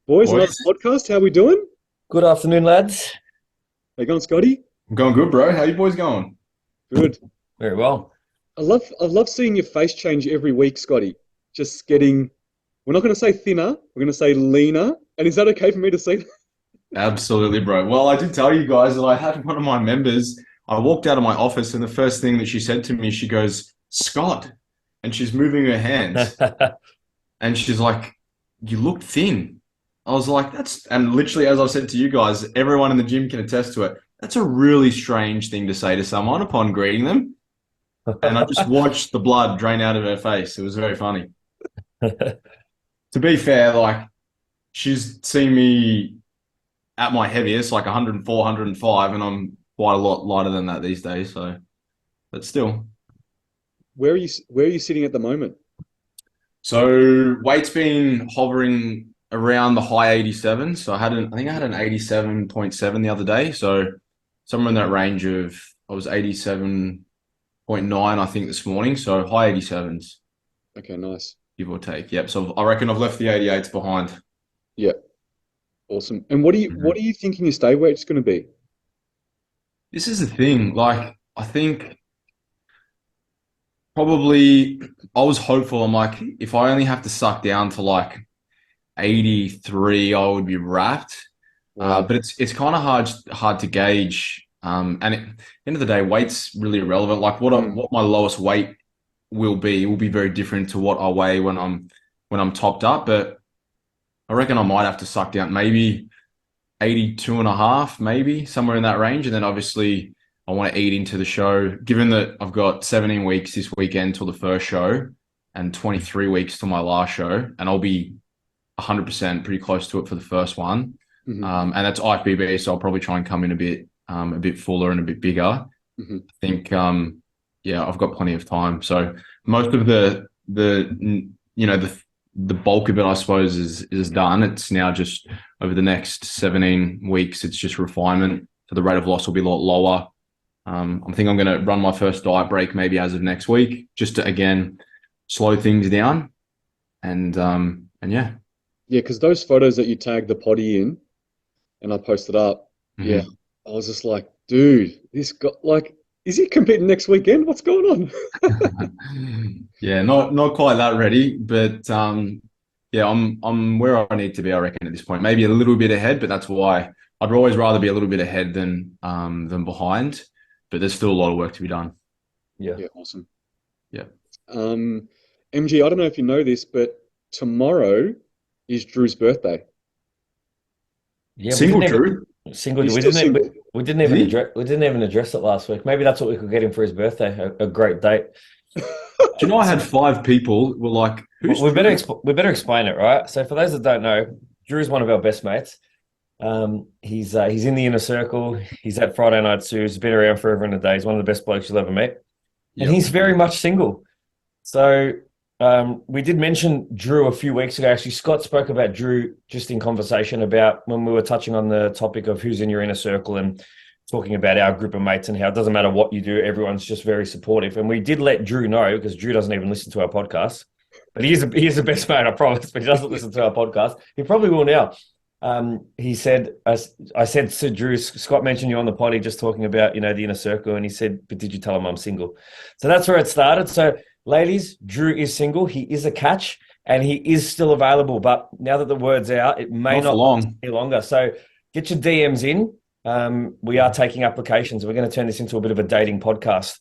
Boys, another Boys, podcast. How we doing? Good afternoon, lads. How you going, Scotty? I'm going good, bro. How you boys going? Good. Very well. I love seeing your face change every week, Scotty. Just getting, we're not going to say thinner, we're going to say leaner. And is that okay for me to say? Absolutely, bro. Well, I did tell you guys that I had one of my members. I walked out of my office, and the first thing that she said to me, she goes, "Scott," and she's moving her hands, and she's like, "You look thin." I was like, "That's," and literally, as I've said to you guys, everyone in the gym can attest to it. That's a really strange thing to say to someone upon greeting them. And I just watched the blood drain out of her face. It was very funny. To be fair, like she's seen me at my heaviest, like 104, 105, and I'm quite a lot lighter than that these days. So, but still. Where are you sitting at the moment? So weight's been hovering around the high 87. So I think I had an 87.7 the other day. So somewhere in that range of, I was 87.9, I think, this morning. So high 87s, Okay, nice. give or take. Yep. So I reckon I've left the 88s behind. Yeah, awesome. And what are you thinking your stay weight's going to be? This is the thing. Like, I think probably I was hopeful. I'm like, if I only have to suck down to like 83, I would be wrapped. Wow. But it's kind of hard to gauge. And at the end of the day, weight's really irrelevant. Like Mm. what my lowest weight will be very different to what I weigh when I'm topped up. But I reckon I might have to suck down maybe 82 and a half, maybe somewhere in that range. And then obviously I want to eat into the show, given that I've got 17 weeks this weekend till the first show and 23 weeks till my last show. And I'll be 100% pretty close to it for the first one. Hmm. And that's IFBB. So I'll probably try and come in a bit fuller and a bit bigger. I Hmm. think, yeah, I've got plenty of time. So most of the bulk of it, I suppose, is done. It's now just over the next 17 weeks, it's just refinement. So the rate of loss will be a lot lower. I think I'm going to run my first diet break maybe as of next week, just to again slow things down. And yeah. Yeah, because those photos that you tagged the potty in and I posted up, yeah, Mhm. I was just like, dude, this guy, like, is he competing next weekend? What's going on? Yeah, not quite that ready, but yeah, I'm where I need to be, I reckon, at this point. Maybe a little bit ahead, but that's why I'd always rather be a little bit ahead than behind. But there's still a lot of work to be done. Yeah. Yeah, awesome. Yeah. Um, MG, I don't know if you know this, but tomorrow is Drew's birthday. Yeah, we Single didn't even Drew, single. He's We still didn't even single. is he? we didn't even address it last week. Maybe that's what we could get him for his birthday. A great date. Do you know I So had five people were like, "Who's Drew?" we better explain it, right? So for those that don't know, Drew's one of our best mates. He's in the inner circle. He's at Friday Night Sue's. He's been around forever and a day. He's one of the best blokes you'll ever meet, and Yep. he's very much single. So we did mention Drew a few weeks ago. Actually, Scott spoke about Drew just in conversation about when we were touching on the topic of who's in your inner circle and talking about our group of mates and how it doesn't matter what you do, everyone's just very supportive. And we did let Drew know because Drew doesn't even listen to our podcast, but he is the best mate, I promise. But he doesn't listen to our podcast. He probably will now. He said, I said to Drew, Scott mentioned you on the pod, just talking about, the inner circle. And he said, but did you tell him I'm single? So that's where it started. So, ladies, Drew is single. He is a catch and he is still available. But now that the word's out, it may Not for not last long. any longer. So get your DMs in. We are taking applications. We're going to turn this into a bit of a dating podcast.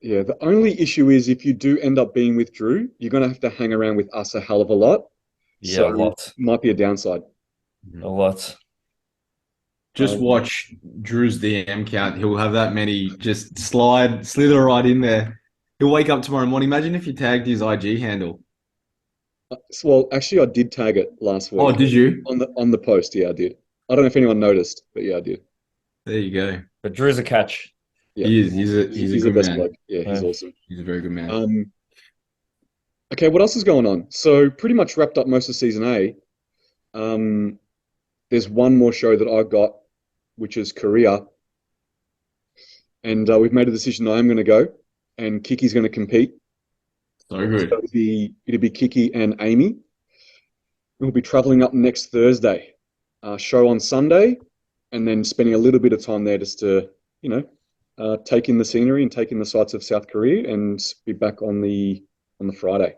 Yeah, the only issue is if you do end up being with Drew, you're gonna have to hang around with us a hell of a lot. Yeah, So a lot. might be a downside. A lot. Just Um, watch Drew's DM count. He'll have that many. Just slither right in there. He'll wake up tomorrow morning. Imagine if you tagged his IG handle. well, actually, I did tag it last Oh, week did you? on the post. Yeah, I did. I don't know if anyone noticed, but yeah, I did. There you go. But Drew's a catch. Yeah, He is. he's, He's a he's the good best man. bloke. Yeah, he's Uh, awesome. He's a very good man. Um, okay, what else is going on? So pretty much wrapped up most of season A. Um, there's one more show that I got, which is Korea, and we've made a decision. I am going to go, and Kiki's going to compete. So So good. it'll be Kiki and Amy. We'll be traveling up next Thursday. Show on Sunday, and then spending a little bit of time there just to, you know, take in the scenery and take in the sights of South Korea, and be back on the Friday.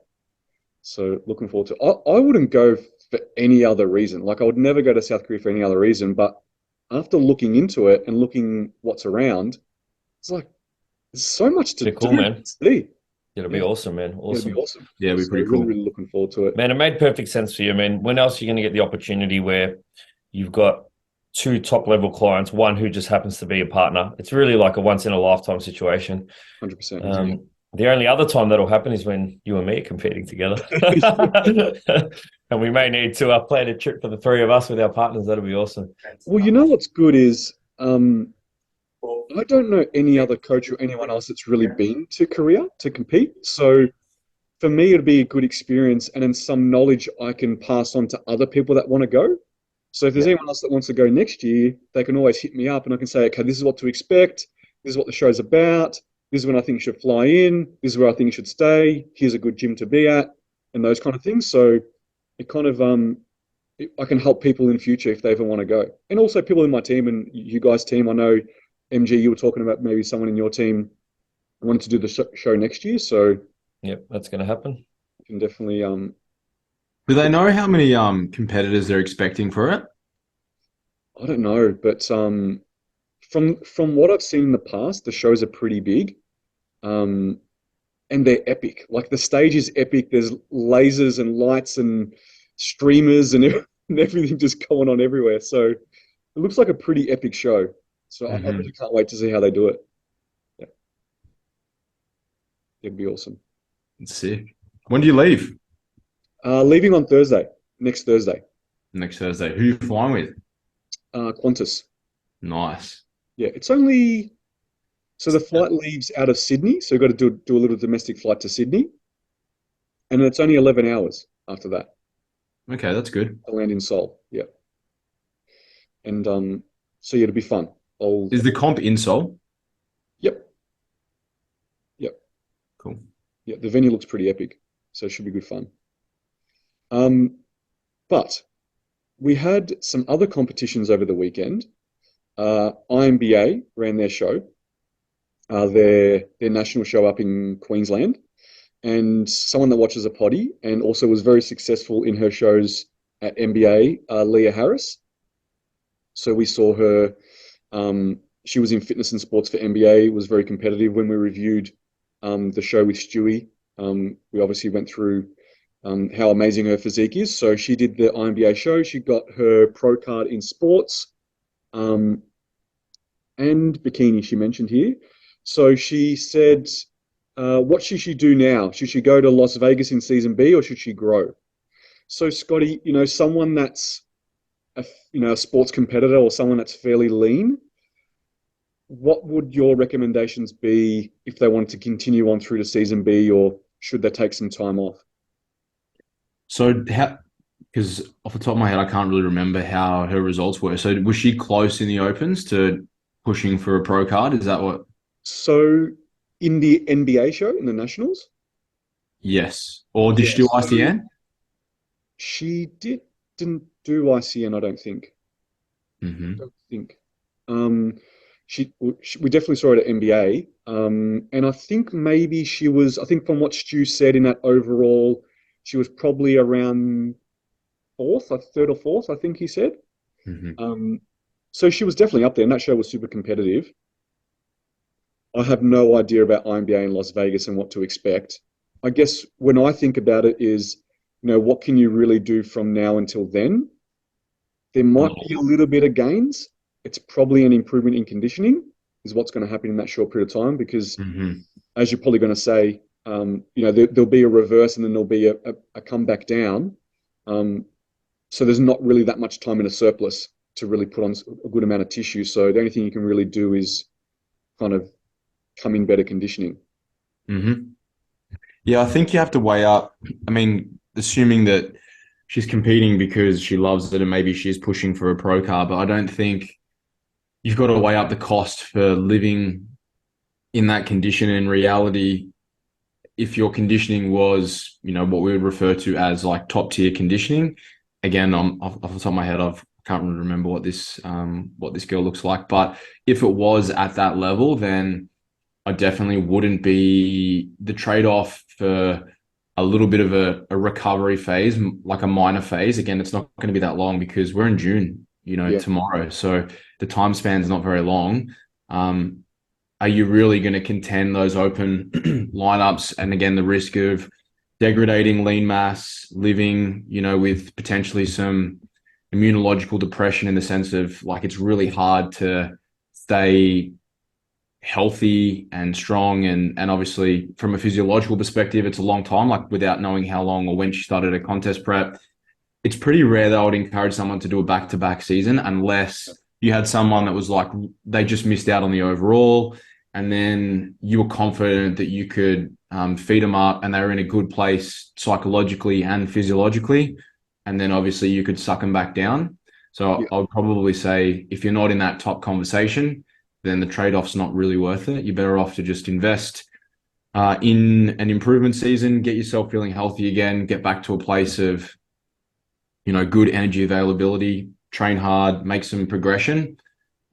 So looking forward to. I wouldn't go for any other reason. Like I would never go to South Korea for any other reason. But after looking into it and looking what's around, it's like there's so much to Be cool, do man. and see. It'll be Yeah, awesome, man. it'll be Awesome. awesome. Yeah, it'd be So pretty really, cool. really looking forward to it. Man, it made perfect sense for you, man. When else are you going to get the opportunity where you've got two top level clients, one who just happens to be a partner? It's really like a once in a lifetime situation. 100%. The only other time that'll happen is when you and me are competing together. And we may need to plan a trip for the three of us with our partners. That'll be awesome. Well, you know what's good is I don't know any other coach or anyone else that's really been to Korea to compete. So for me, it'd be a good experience, and then some knowledge I can pass on to other people that want to go. So if there's anyone else that wants to go next year, they can always hit me up, and I can say, okay, this is what to expect. This is what the show's about. This is when I think you should fly in. This is where I think you should stay. Here's a good gym to be at, and those kind of things. So it kind of I can help people in future if they ever want to go, and also people in my team and you guys' team. I know MG, you were talking about maybe someone in your team wanted to do the show next year, so Yep, that's going to happen. you can definitely Do they know how many competitors they're expecting for it? I don't know, but from what I've seen in the past, the shows are pretty big, um, and they're epic. Like the stage is epic. There's lasers and lights and streamers and and everything just going on everywhere. So it looks like a pretty epic show. So I Mhm. really can't wait to see how they do it. Yeah, it'd be awesome. It's sick. When do you leave? Leaving on Thursday, next Thursday. Next Thursday. Who you flying with? Qantas. Nice. Yeah, it's only so the flight leaves out of Sydney, so you've got to do a little domestic flight to Sydney, and it's only 11 hours after that Okay, that's good. to land in Seoul. Yeah, and so yeah, it'll be fun. I'll Is the comp in Seoul? Yep, yep, Cool. yeah. The venue looks pretty epic, so it should be good fun. But we had some other competitions over the weekend. INBA ran their show, their national show up in Queensland, and someone that watches a potty and also was very successful in her shows at NBA, Leah Harris. So we saw her. She was in fitness and sports for NBA. Was very competitive when we reviewed the show with Stewie. We obviously went through how amazing her physique is. So she did the INBA show. She got her pro card in sports. And bikini she mentioned here. So she said, what should she do now? Should she go to Las Vegas in season B, or should she grow? So Scotty, someone that's a sports competitor or someone that's fairly lean, what would your recommendations be if they wanted to continue on through to season B, or should they take some time off? So how, because off the top of my head, I can't really remember how her results were. So was she close in the opens to pushing for a pro card? Is that what? So in the NBA show, in the Nationals, Yes. Or did she yeah, do so ICN? she didn't do ICN, I don't think. Mm-hmm. Don't think. Um, we definitely saw it at NBA, and I think maybe she was. I think from what Stu said in that overall, she was probably around fourth, or third or fourth. I think he said. Mm-hmm. So she was definitely up there, and that show was super competitive. I have no idea about INBA in Las Vegas and what to expect. I guess when I think about it is, what can you really do from now until then? There might be a little bit of gains. It's probably an improvement in conditioning is what's going to happen in that short period of time because, Mm-hmm. as you're probably going to say, there'll be a reverse and then there'll be a comeback down. So there's not really that much time in a surplus to really put on a good amount of tissue. So the only thing you can really do is kind of come in better conditioning. Mm-hmm. Yeah, I think you have to weigh up. I mean, assuming that she's competing because she loves it and maybe she's pushing for a pro card, but I don't think you've got to weigh up the cost for living in that condition. In reality, if your conditioning was, what we would refer to as like top tier conditioning, again, off the top of my head, I can't really remember what this girl looks like. But if it was at that level, then I definitely wouldn't be the trade-off for a little bit of a recovery phase, like a minor phase. Again, it's not going to be that long because we're in June, Yeah. tomorrow. So the time span's not very long. Are you really going to contend those open lineups? And again, the risk of degrading lean mass, living, with potentially some immunological depression in the sense of like it's really hard to stay healthy and strong and obviously from a physiological perspective it's a long time, like without knowing how long or when she started a contest prep. It's pretty rare that I would encourage someone to do a back-to-back season unless you had someone that was like they just missed out on the overall and then you were confident that you could feed them up and they were in a good place psychologically and physiologically, and then obviously you could suck them back down. So Yeah. I would probably say if you're not in that top conversation, then the trade-off's not really worth it. You're better off to just invest in an improvement season, get yourself feeling healthy again, get back to a place of, good energy availability, train hard, make some progression,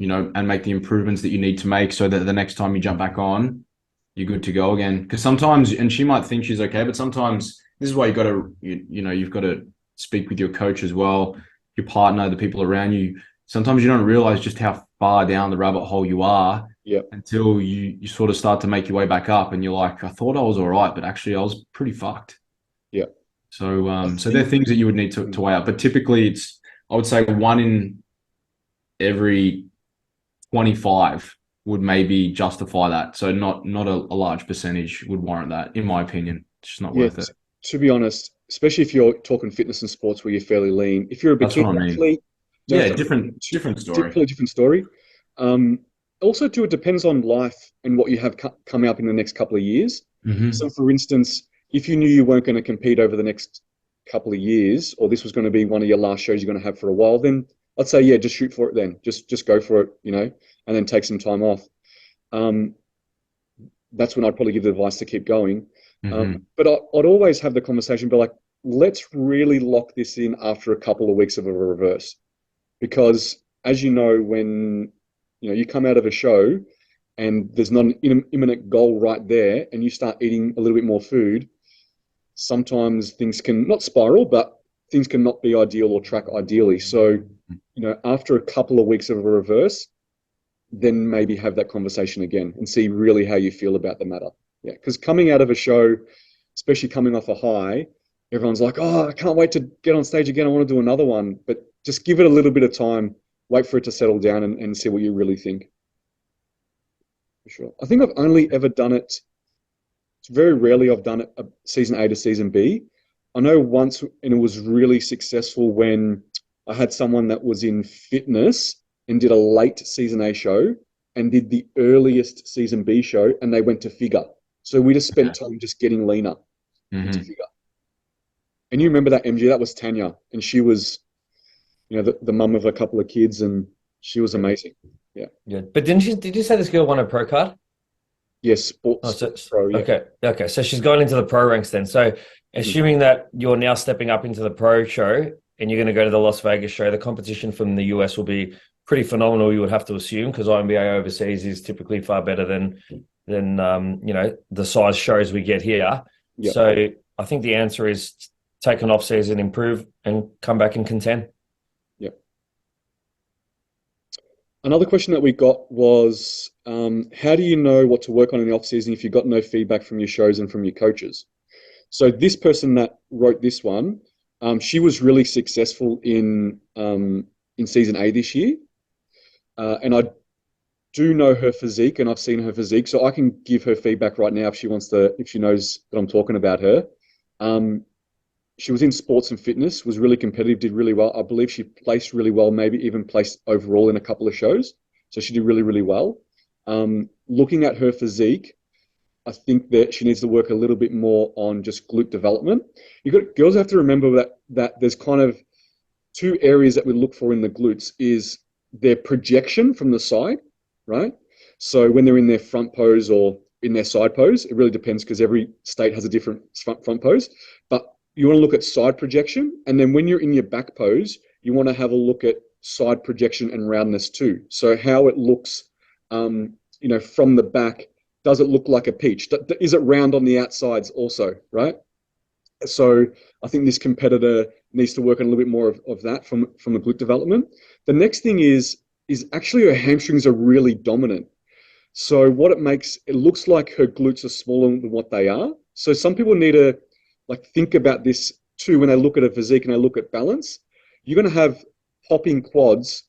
and make the improvements that you need to make so that the next time you jump back on, you're good to go again. Because sometimes, and she might think she's okay, but sometimes this is why you've got to speak with your coach as well, your partner, the people around you. Sometimes you don't realize just how far down the rabbit hole you are Yeah. until you sort of start to make your way back up and you're like, I thought I was all right, but actually I was pretty fucked. Yeah. So they're things that you would need to weigh up. But typically I would say one in every 25 would maybe justify that. So not a large percentage would warrant that, in my opinion. It's just not worth it. To be honest, especially if you're talking fitness and sports where you're fairly lean, if you're a That's what I bikini mean. athlete, Yeah, different story. Completely different story. Also, too, it depends on life and what you have coming up in the next couple of years. Mm-hmm. So, for instance, if you knew you weren't going to compete over the next couple of years, or this was going to be one of your last shows you're going to have for a while, then I'd say, yeah, just shoot for it then. Just go for it, and then take some time off. That's when I'd probably give the advice to keep going. Mm-hmm. But I'd always have the conversation, be like, let's really lock this in after a couple of weeks of a reverse. Because as you know, when you come out of a show and there's not an imminent goal right there and you start eating a little bit more food, sometimes things can not spiral, but things can not be ideal or track ideally. So, after a couple of weeks of a reverse, then maybe have that conversation again and see really how you feel about the matter. Yeah, because coming out of a show, especially coming off a high, everyone's like, oh, I can't wait to get on stage again. I want to do another one. But just give it a little bit of time, wait for it to settle down and see what you really think. For sure. I think I've only ever done it. It's very rarely I've done it a season A to season B. I know once, and it was really successful when I had someone that was in fitness and did a late season A show and did the earliest season B show, and they went to figure. So we just spent time just getting leaner into figure. And you remember that, MG? That was Tanya, and she was, the mum of a couple of kids, and she was amazing. Yeah. Yeah. But did you say this girl won a pro card? Yes, sports pro, yeah. Okay. So she's going into the pro ranks then. So assuming that you're now stepping up into the pro show and you're going to go to the Las Vegas show, the competition from the US will be pretty phenomenal, you would have to assume, because INBA overseas is typically far better than the size shows we get here. Yep. So I think the answer is take an off season, improve, and come back and contend. Yep. Another question that we got was, how do you know what to work on in the off season if you've got no feedback from your shows and from your coaches? So this person that wrote this one, she was really successful in season A this year. And I do know her physique, and I've seen her physique, so I can give her feedback right now if she knows that I'm talking about her. She was in sports and fitness, was really competitive, did really well. I believe she placed really well, maybe even placed overall in a couple of shows. So she did really, really well. Looking at her physique, I think that she needs to work a little bit more on just glute development. Girls have to remember that there's kind of two areas that we look for in the glutes is their projection from the side, right? So when they're in their front pose or in their side pose, it really depends because every state has a different front pose. But you want to look at side projection, and then when you're in your back pose, you want to have a look at side projection and roundness too. So how it looks, from the back. Does it look like a peach? Is it round on the outsides also, right? So I think this competitor needs to work on a little bit more of that from the glute development. The next thing is actually her hamstrings are really dominant. So what it looks like her glutes are smaller than what they are. So some people need to think about this too when they look at a physique and they look at balance. You're going to have popping quads.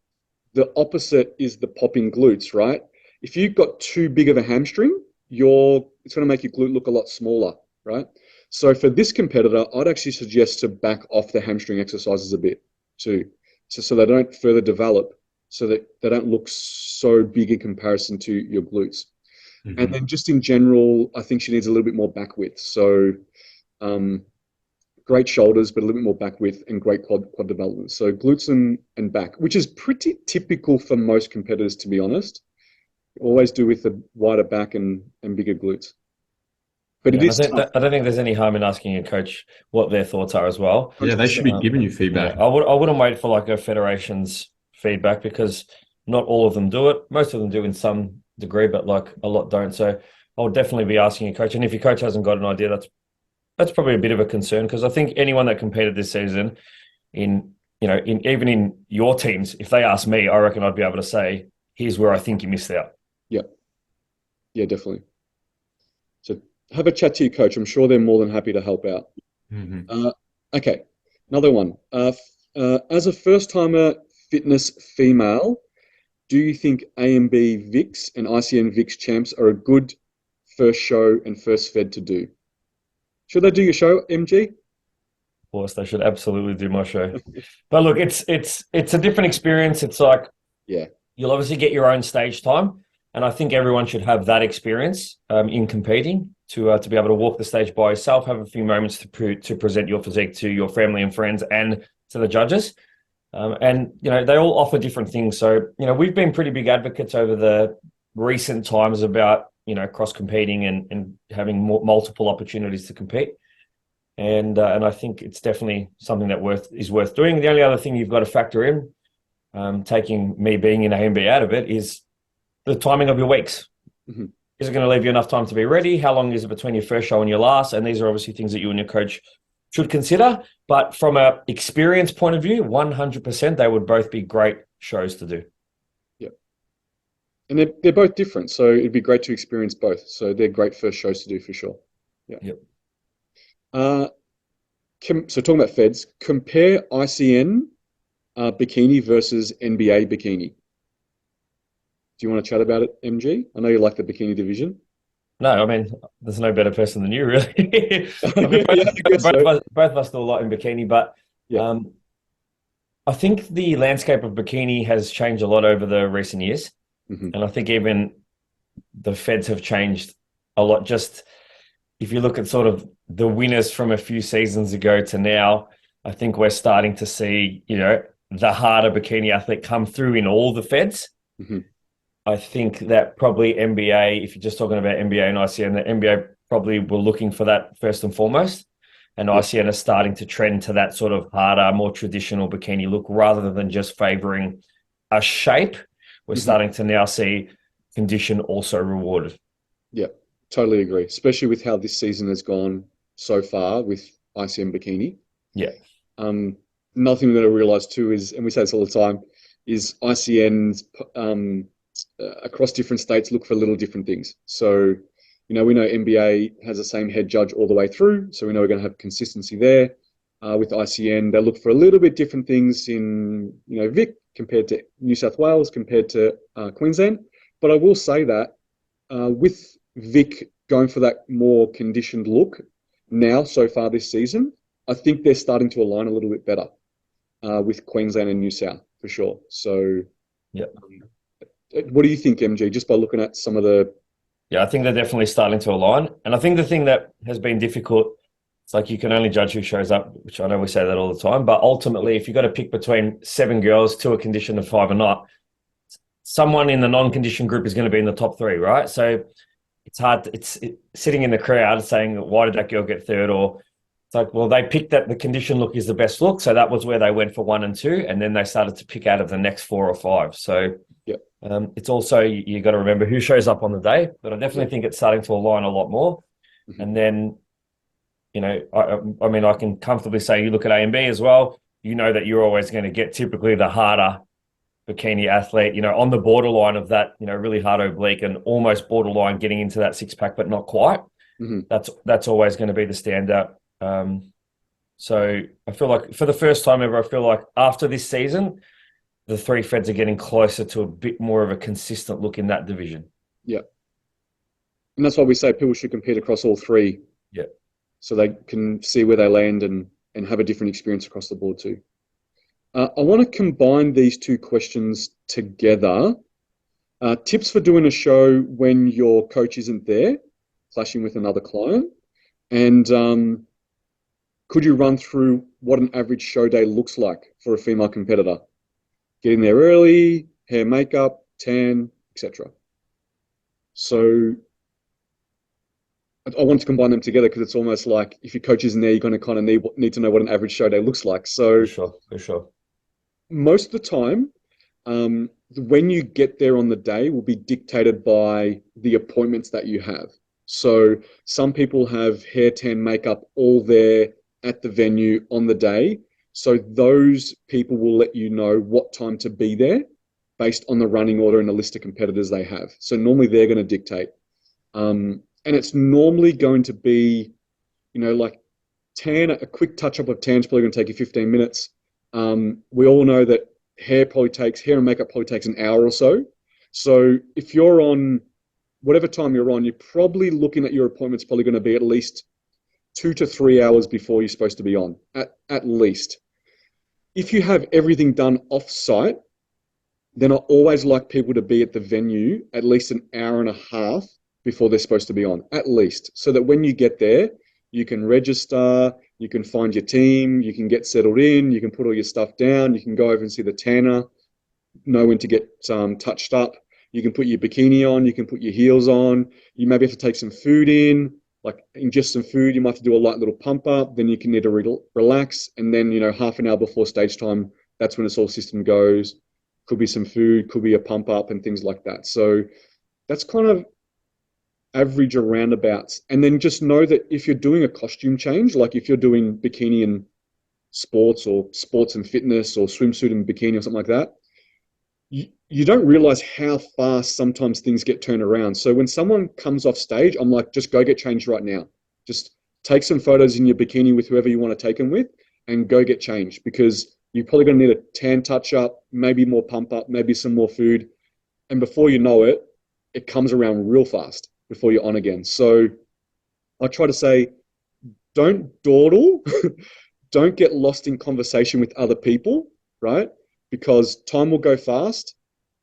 The opposite is the popping glutes, right? If you've got too big of a hamstring, it's going to make your glute look a lot smaller, right? So for this competitor, I'd actually suggest to back off the hamstring exercises a bit too, so they don't further develop, so that they don't look so big in comparison to your glutes. Mm-hmm. And then just in general, I think she needs a little bit more back width. So great shoulders, but a little bit more back width and great quad development. So glutes and back, which is pretty typical for most competitors, to be honest. Always do with the wider back and bigger glutes. But I don't think there's any harm in asking a coach what their thoughts are as well. Yeah, they should be giving you feedback. Yeah, I wouldn't wait for a federation's feedback, because not all of them do it. Most of them do in some degree, but a lot don't. So I'll definitely be asking a coach. And if your coach hasn't got an idea, that's probably a bit of a concern, because I think anyone that competed this season even in your teams, if they ask me, I reckon I'd be able to say, here's where I think you missed out. Yeah, definitely. So have a chat to your coach. I'm sure they're more than happy to help out. Mm-hmm. Okay, another one. As a first-timer fitness female, do you think AMB VIX and ICN VIX champs are a good first show and first fed to do? Should they do your show, MG? Of course, they should absolutely do my show. But look, it's a different experience. It's you'll obviously get your own stage time, and I think everyone should have that experience in competing to be able to walk the stage by yourself, have a few moments to present your physique to your family and friends and to the judges. And they all offer different things. So we've been pretty big advocates over the recent times about cross competing and having multiple opportunities to compete. And I think it's definitely something that is worth doing. The only other thing you've got to factor in, taking me being in AMB out of it, is the timing of your weeks. Mm-hmm. Is it going to leave you enough time to be ready? How long is it between your first show and your last? And these are obviously things that you and your coach should consider. But from an experience point of view, 100%, they would both be great shows to do. Yeah. And they're both different, so it'd be great to experience both. So they're great first shows to do for sure. Yeah. Yep. So talking about feds, compare ICN bikini versus NBA bikini. Do you want to chat about it, MG? I know you like the bikini division. No, I mean, there's no better person than you, really. Both of us do a lot in bikini, but I think the landscape of bikini has changed a lot over the recent years. Mm-hmm. And I think even the feds have changed a lot. Just if you look at sort of the winners from a few seasons ago to now, I think we're starting to see, the harder bikini athlete come through in all the feds. Mm-hmm. I think that probably NBA, if you're just talking about NBA and ICN, the NBA probably were looking for that first and foremost. And ICN is starting to trend to that sort of harder, more traditional bikini look rather than just favoring a shape. We're starting to now see condition also rewarded. Yeah, totally agree. Especially with how this season has gone so far with ICN bikini. Yeah. Another thing we're going to realize too is, and we say this all the time, is ICN's across different states look for little different things. So, we know NBA has the same head judge all the way through. So we know we're going to have consistency there. With ICN, they look for a little bit different things in, Vic compared to New South Wales, compared to Queensland. But I will say that with Vic going for that more conditioned look now so far this season, I think they're starting to align a little bit better with Queensland and New South for sure. So, yeah. What do you think, MG, just by looking at some of the... Yeah, I think they're definitely starting to align. And I think the thing that has been difficult, it's like you can only judge who shows up, which I know we say that all the time, but ultimately, if you've got to pick between 7 girls, 2 are conditioned and 5 are not, someone in the non-conditioned group is going to be in the top 3, right? So it's hard, it's sitting in the crowd saying, why did that girl get third? Or it's like, well, they picked that the condition look is the best look. So that was where they went for 1 and 2. And then they started to pick out of the next 4 or 5. So it's also, you got to remember who shows up on the day. But I definitely think it's starting to align a lot more. Mm-hmm. And then, you know, I mean, I can comfortably say you look at A and B as well. You know that you're always going to get typically the harder bikini athlete, you know, on the borderline of that, you know, really hard oblique and almost borderline getting into that 6-pack, but not quite. Mm-hmm. That's always going to be the standout. So I feel like for the first time ever, I feel like after this season, the 3 feds are getting closer to a bit more of a consistent look in that division. Yeah. And that's why we say people should compete across all 3. Yeah. So they can see where they land and have a different experience across the board too. I want to combine these 2 questions together. Tips for doing a show when your coach isn't there, clashing with another client. And could you run through what an average show day looks like for a female competitor? Getting there early, hair, makeup, tan, etc. So I want to combine them together because it's almost like if your coach isn't there, you're going to kind of need to know what an average show day looks like. So for sure. Most of the time, when you get there on the day will be dictated by the appointments that you have. So some people have hair, tan, makeup all there at the venue on the day. So those people will let you know what time to be there based on the running order and the list of competitors they have. So normally they're going to dictate. And it's normally going to be, you know, like tan, a quick touch-up of tan is probably going to take you 15 minutes. We all know that hair and makeup probably takes an hour or so. So if you're on whatever time you're on, you're probably looking at your appointment's probably going to be at least 2 to 3 hours before you're supposed to be on, at least. If you have everything done off-site, then I always like people to be at the venue at least an hour and a half before they're supposed to be on, at least, so that when you get there, you can register, you can find your team, you can get settled in, you can put all your stuff down, you can go over and see the tanner, know when to get touched up, you can put your bikini on, you can put your heels on, you maybe have to take some food in, like ingest some food, you might have to do a light little pump up, then you can need to relax, and then, you know, half an hour before stage time, that's when it's all system goes. Could be some food, could be a pump up and things like that. So that's kind of average or roundabouts. And then just know that if you're doing a costume change, like if you're doing bikini and sports or sports and fitness or swimsuit and bikini or something like that, you don't realize how fast sometimes things get turned around. So when someone comes off stage, I'm like, just go get changed right now. Just take some photos in your bikini with whoever you want to take them with and go get changed, because you're probably going to need a tan touch up, maybe more pump up, maybe some more food. And before you know it, it comes around real fast before you're on again. So I try to say, don't dawdle, don't get lost in conversation with other people, right? Because time will go fast,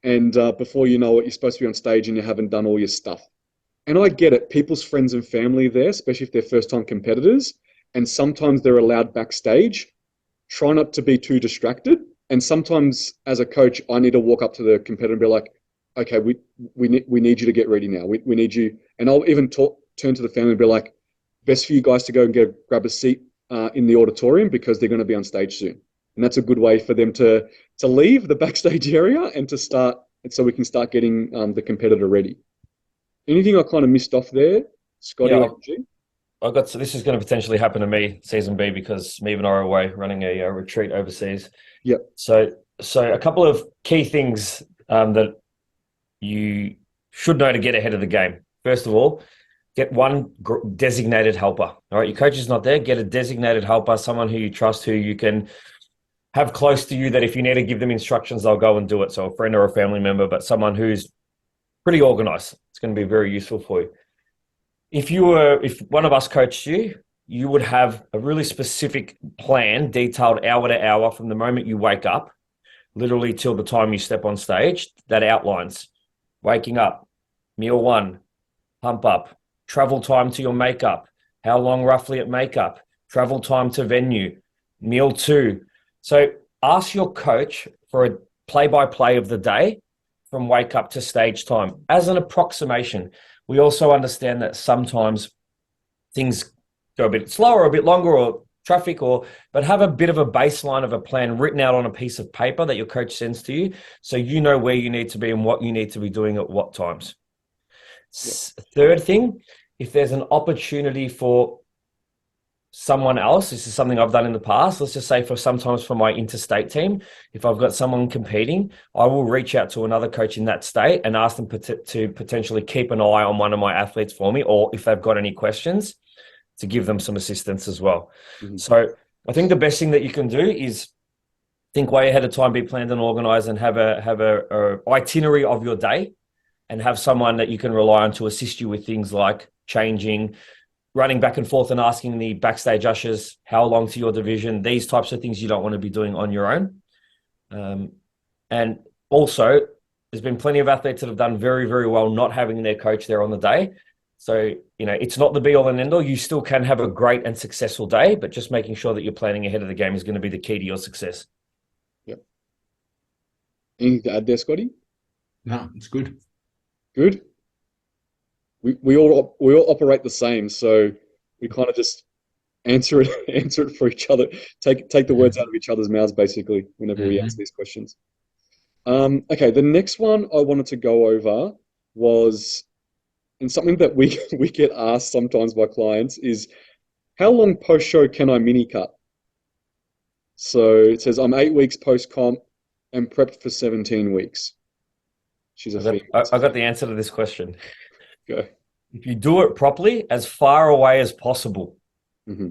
and before you know it, you're supposed to be on stage and you haven't done all your stuff. And I get it, people's friends and family are there, especially if they're first-time competitors, and sometimes they're allowed backstage. Try not to be too distracted. And sometimes as a coach, I need to walk up to the competitor and be like, okay, we need you to get ready now. We need you. And I'll even turn to the family and be like, best for you guys to go and grab a seat in the auditorium, because they're going to be on stage soon. And that's a good way for them to leave the backstage area and to start, and so we can start getting the competitor ready. Anything I kind of missed off there, Scotty? Yeah, so this is going to potentially happen to me season B, because me and I are away running a retreat overseas. Yep. So a couple of key things that you should know to get ahead of the game. First of all, get one designated helper. All right, your coach is not there. Get a designated helper, someone who you trust, who you can have close to you, that if you need to give them instructions, they'll go and do it. So a friend or a family member, but someone who's pretty organized. It's going to be very useful for you. If one of us coached you, you would have a really specific plan, detailed hour to hour from the moment you wake up, literally till the time you step on stage, that outlines waking up, meal 1, pump up, travel time to your makeup, how long roughly at makeup, travel time to venue, meal 2. So ask your coach for a play-by-play of the day from wake up to stage time as an approximation. We also understand that sometimes things go a bit slower, a bit longer, or traffic, but have a bit of a baseline of a plan written out on a piece of paper that your coach sends to you, so you know where you need to be and what you need to be doing at what times. Yep. Third thing, if there's an opportunity for someone else, this is something I've done in the past, let's just say sometimes for my interstate team, if I've got someone competing, I will reach out to another coach in that state and ask them to potentially keep an eye on one of my athletes for me, or if they've got any questions, to give them some assistance as well. Mm-hmm. So I think the best thing that you can do is think way ahead of time, be planned and organized, and have a itinerary of your day, and have someone that you can rely on to assist you with things like changing, running back and forth and asking the backstage ushers how long to your division. These types of things you don't want to be doing on your own. And also, there's been plenty of athletes that have done very, very well not having their coach there on the day. So, it's not the be all and end all. You still can have a great and successful day, but just making sure that you're planning ahead of the game is going to be the key to your success. Yep. Anything to add there, Scotty? No, it's good. Good. We all operate the same, so we kind of just answer it for each other. Take the words out of each other's mouths, basically, whenever we answer these questions. Okay, the next one I wanted to go over was, and something that we get asked sometimes by clients is, how long post show can I mini cut? So it says I'm 8 weeks post comp and prepped for 17 weeks. She's a female. I got the answer to this question. Go. If you do it properly, as far away as possible. Mm-hmm.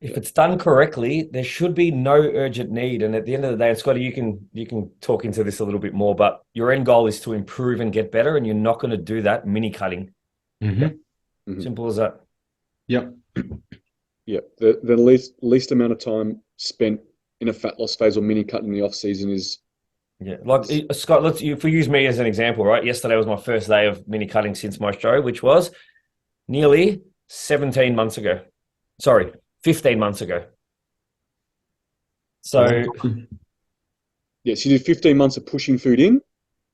If it's done correctly, there should be no urgent need. And at the end of the day, and Scotty, you can talk into this a little bit more, but your end goal is to improve and get better, and you're not going to do that mini cutting. Mm-hmm. Mm-hmm. Simple as that. Yep. Yep. The least amount of time spent in a fat loss phase or mini cut in the off season is. Yeah, like Scott, if we use me as an example, right? Yesterday was my first day of mini cutting since my show, which was nearly 17 months ago. Sorry, 15 months ago. So, yes, you did 15 months of pushing food in.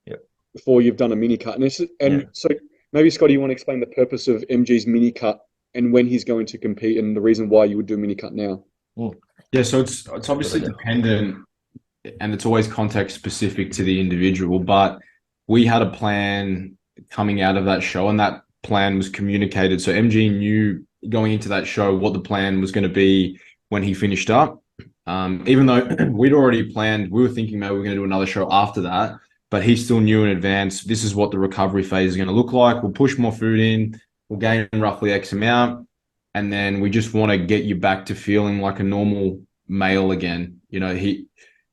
Yep. Before you've done a mini cut, so maybe Scotty, you want to explain the purpose of MG's mini cut and when he's going to compete, and the reason why you would do a mini cut now. Yeah, so it's obviously dependent, and it's always context specific to the individual, but we had a plan coming out of that show, and that plan was communicated. So MG knew going into that show what the plan was going to be when he finished up. Even though we'd already planned, we were thinking maybe we were going to do another show after that, but he still knew in advance, this is what the recovery phase is going to look like. We'll push more food in, we'll gain roughly X amount, and then we just want to get you back to feeling like a normal male again. He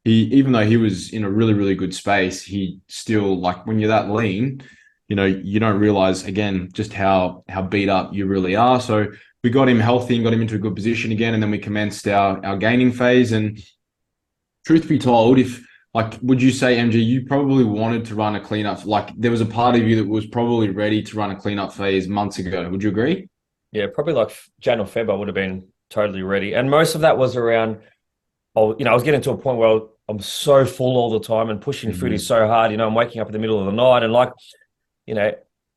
even though he was in a really, really good space, he still, like, when you're that lean, you don't realize, again, just how beat up you really are. So we got him healthy and got him into a good position again, and then we commenced our gaining phase. And truth be told, would you say, MG, you probably wanted to run a cleanup? Like, there was a part of you that was probably ready to run a cleanup phase months ago. Would you agree? Yeah, probably like Jan or Feb, I would have been totally ready. And most of that was around, I was getting to a point where I'm so full all the time, and pushing food is so hard. I'm waking up in the middle of the night, and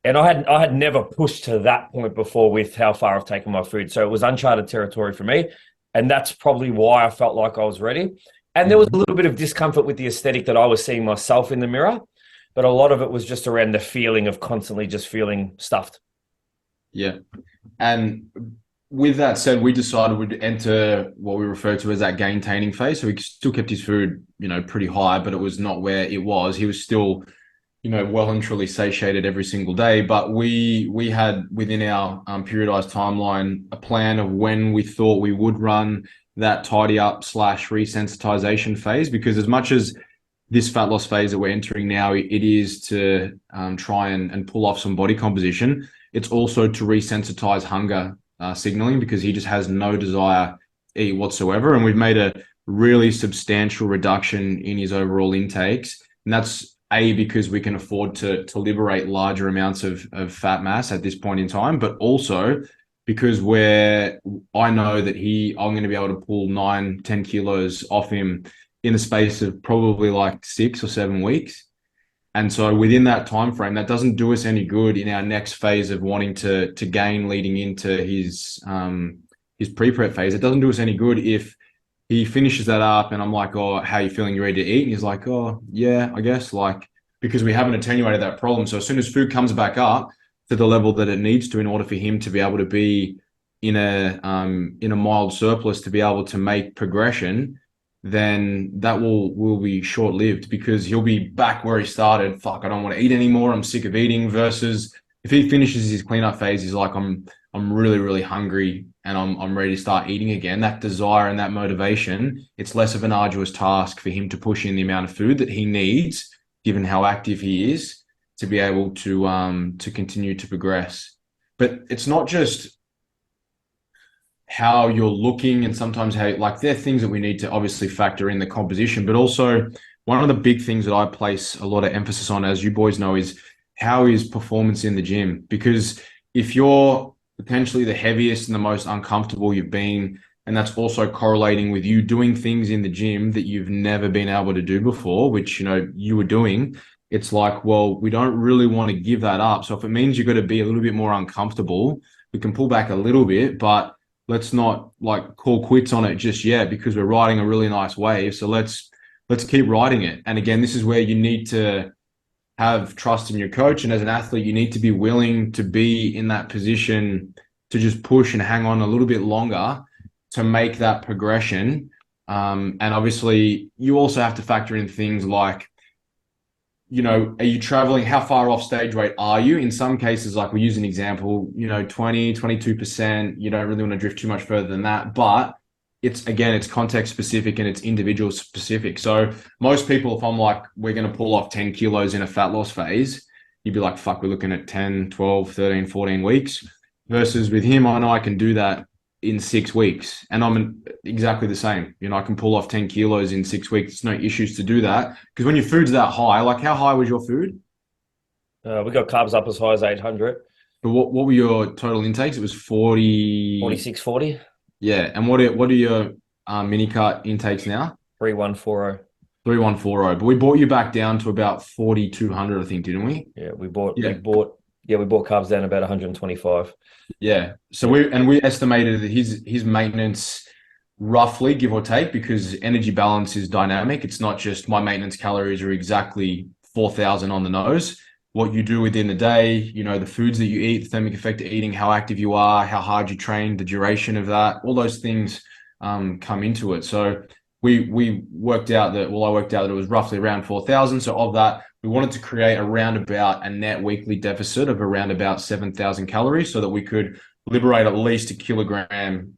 and I had never pushed to that point before with how far I've taken my food. So it was uncharted territory for me. And that's probably why I felt like I was ready. And there was a little bit of discomfort with the aesthetic that I was seeing myself in the mirror, but a lot of it was just around the feeling of constantly just feeling stuffed. Yeah. And with that said, we decided we'd enter what we refer to as that gain-taining phase. So he still kept his food, pretty high, but it was not where it was. He was still, well and truly satiated every single day. But we had within our periodized timeline a plan of when we thought we would run that tidy up / resensitization phase, because as much as this fat loss phase that we're entering now, it is to try and pull off some body composition. It's also to resensitize hunger signaling, because he just has no desire to eat whatsoever. And we've made a really substantial reduction in his overall intakes. And that's because we can afford to liberate larger amounts of fat mass at this point in time, but also because I know that I'm going to be able to pull 9-10 kilos off him in the space of probably like 6 or 7 weeks. And so within that time frame, that doesn't do us any good in our next phase of wanting to gain leading into his his pre-prep phase. It doesn't do us any good if he finishes that up and I'm like, oh, how are you feeling? You ready to eat? And he's like, oh, yeah, I guess, like, because we haven't attenuated that problem. So as soon as food comes back up to the level that it needs to in order for him to be able to be in a mild surplus to be able to make progression, then that will be short-lived because he'll be back where he started. Fuck, I don't want to eat anymore. I'm sick of eating. Versus if he finishes his cleanup phase, he's like, I'm really, really hungry and I'm ready to start eating again. That desire and that motivation, it's less of an arduous task for him to push in the amount of food that he needs, given how active he is, to be able to continue to progress. But it's not just how you're looking and sometimes how, like, there are things that we need to obviously factor in the composition, but also one of the big things that I place a lot of emphasis on, as you boys know, is how is performance in the gym? Because if you're potentially the heaviest and the most uncomfortable you've been, and that's also correlating with you doing things in the gym that you've never been able to do before, which, you know, you were doing, it's like, well, we don't really want to give that up. So if it means you've got to be a little bit more uncomfortable, we can pull back a little bit, but let's not like call quits on it just yet because we're riding a really nice wave. So let's keep riding it. And again, this is where you need to have trust in your coach. And as an athlete, you need to be willing to be in that position to just push and hang on a little bit longer to make that progression. And obviously, you also have to factor in things like, you know, are you traveling? How far off stage weight are you? In some cases, like we use an example, you know, 20, 22%, you don't really want to drift too much further than that. But it's context specific and it's individual specific. So most people, if I'm like, we're going to pull off 10 kilos in a fat loss phase, you'd be like, fuck, we're looking at 10, 12, 13, 14 weeks. Versus with him, I know I can do that in 6 weeks. And I'm exactly the same. You know, I can pull off 10 kilos in 6 weeks. It's no issues to do that. Because when your food's that high, like how high was your food? We got carbs up as high as 800. But what were your total intakes? It was 40. 46, 40. Yeah. And what are your Minicut intakes now? 3140. 3140. But we brought you back down to about 4,200, I think, didn't we? Yeah, we bought carbs down about 125. Yeah. So we estimated that his maintenance, roughly, give or take, because energy balance is dynamic. It's not just my maintenance calories are exactly 4,000 on the nose. What you do within the day, you know, the foods that you eat, the thermic effect of eating, how active you are, how hard you train, the duration of that, all those things come into it. So we worked out that, well, I worked out that it was roughly around 4,000. So of that, we wanted to create around about a net weekly deficit of around about 7,000 calories so that we could liberate at least 1 kilogram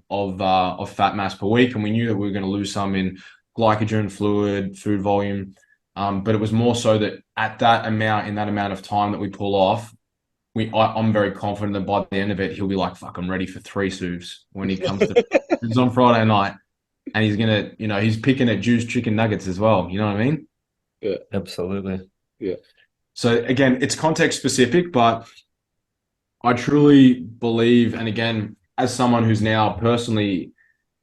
of fat mass per week. And we knew that we were going to lose some in glycogen, fluid, food volume. But it was more so that at that amount, in that amount of time that we pull off, I'm very confident that by the end of it, he'll be like, fuck, I'm ready for 3 soups when he comes to it's on Friday night. And he's going to, you know, he's picking at juice chicken nuggets as well. You know what I mean? Yeah. Absolutely. Yeah. So again, it's context specific, but I truly believe, and again, as someone who's now personally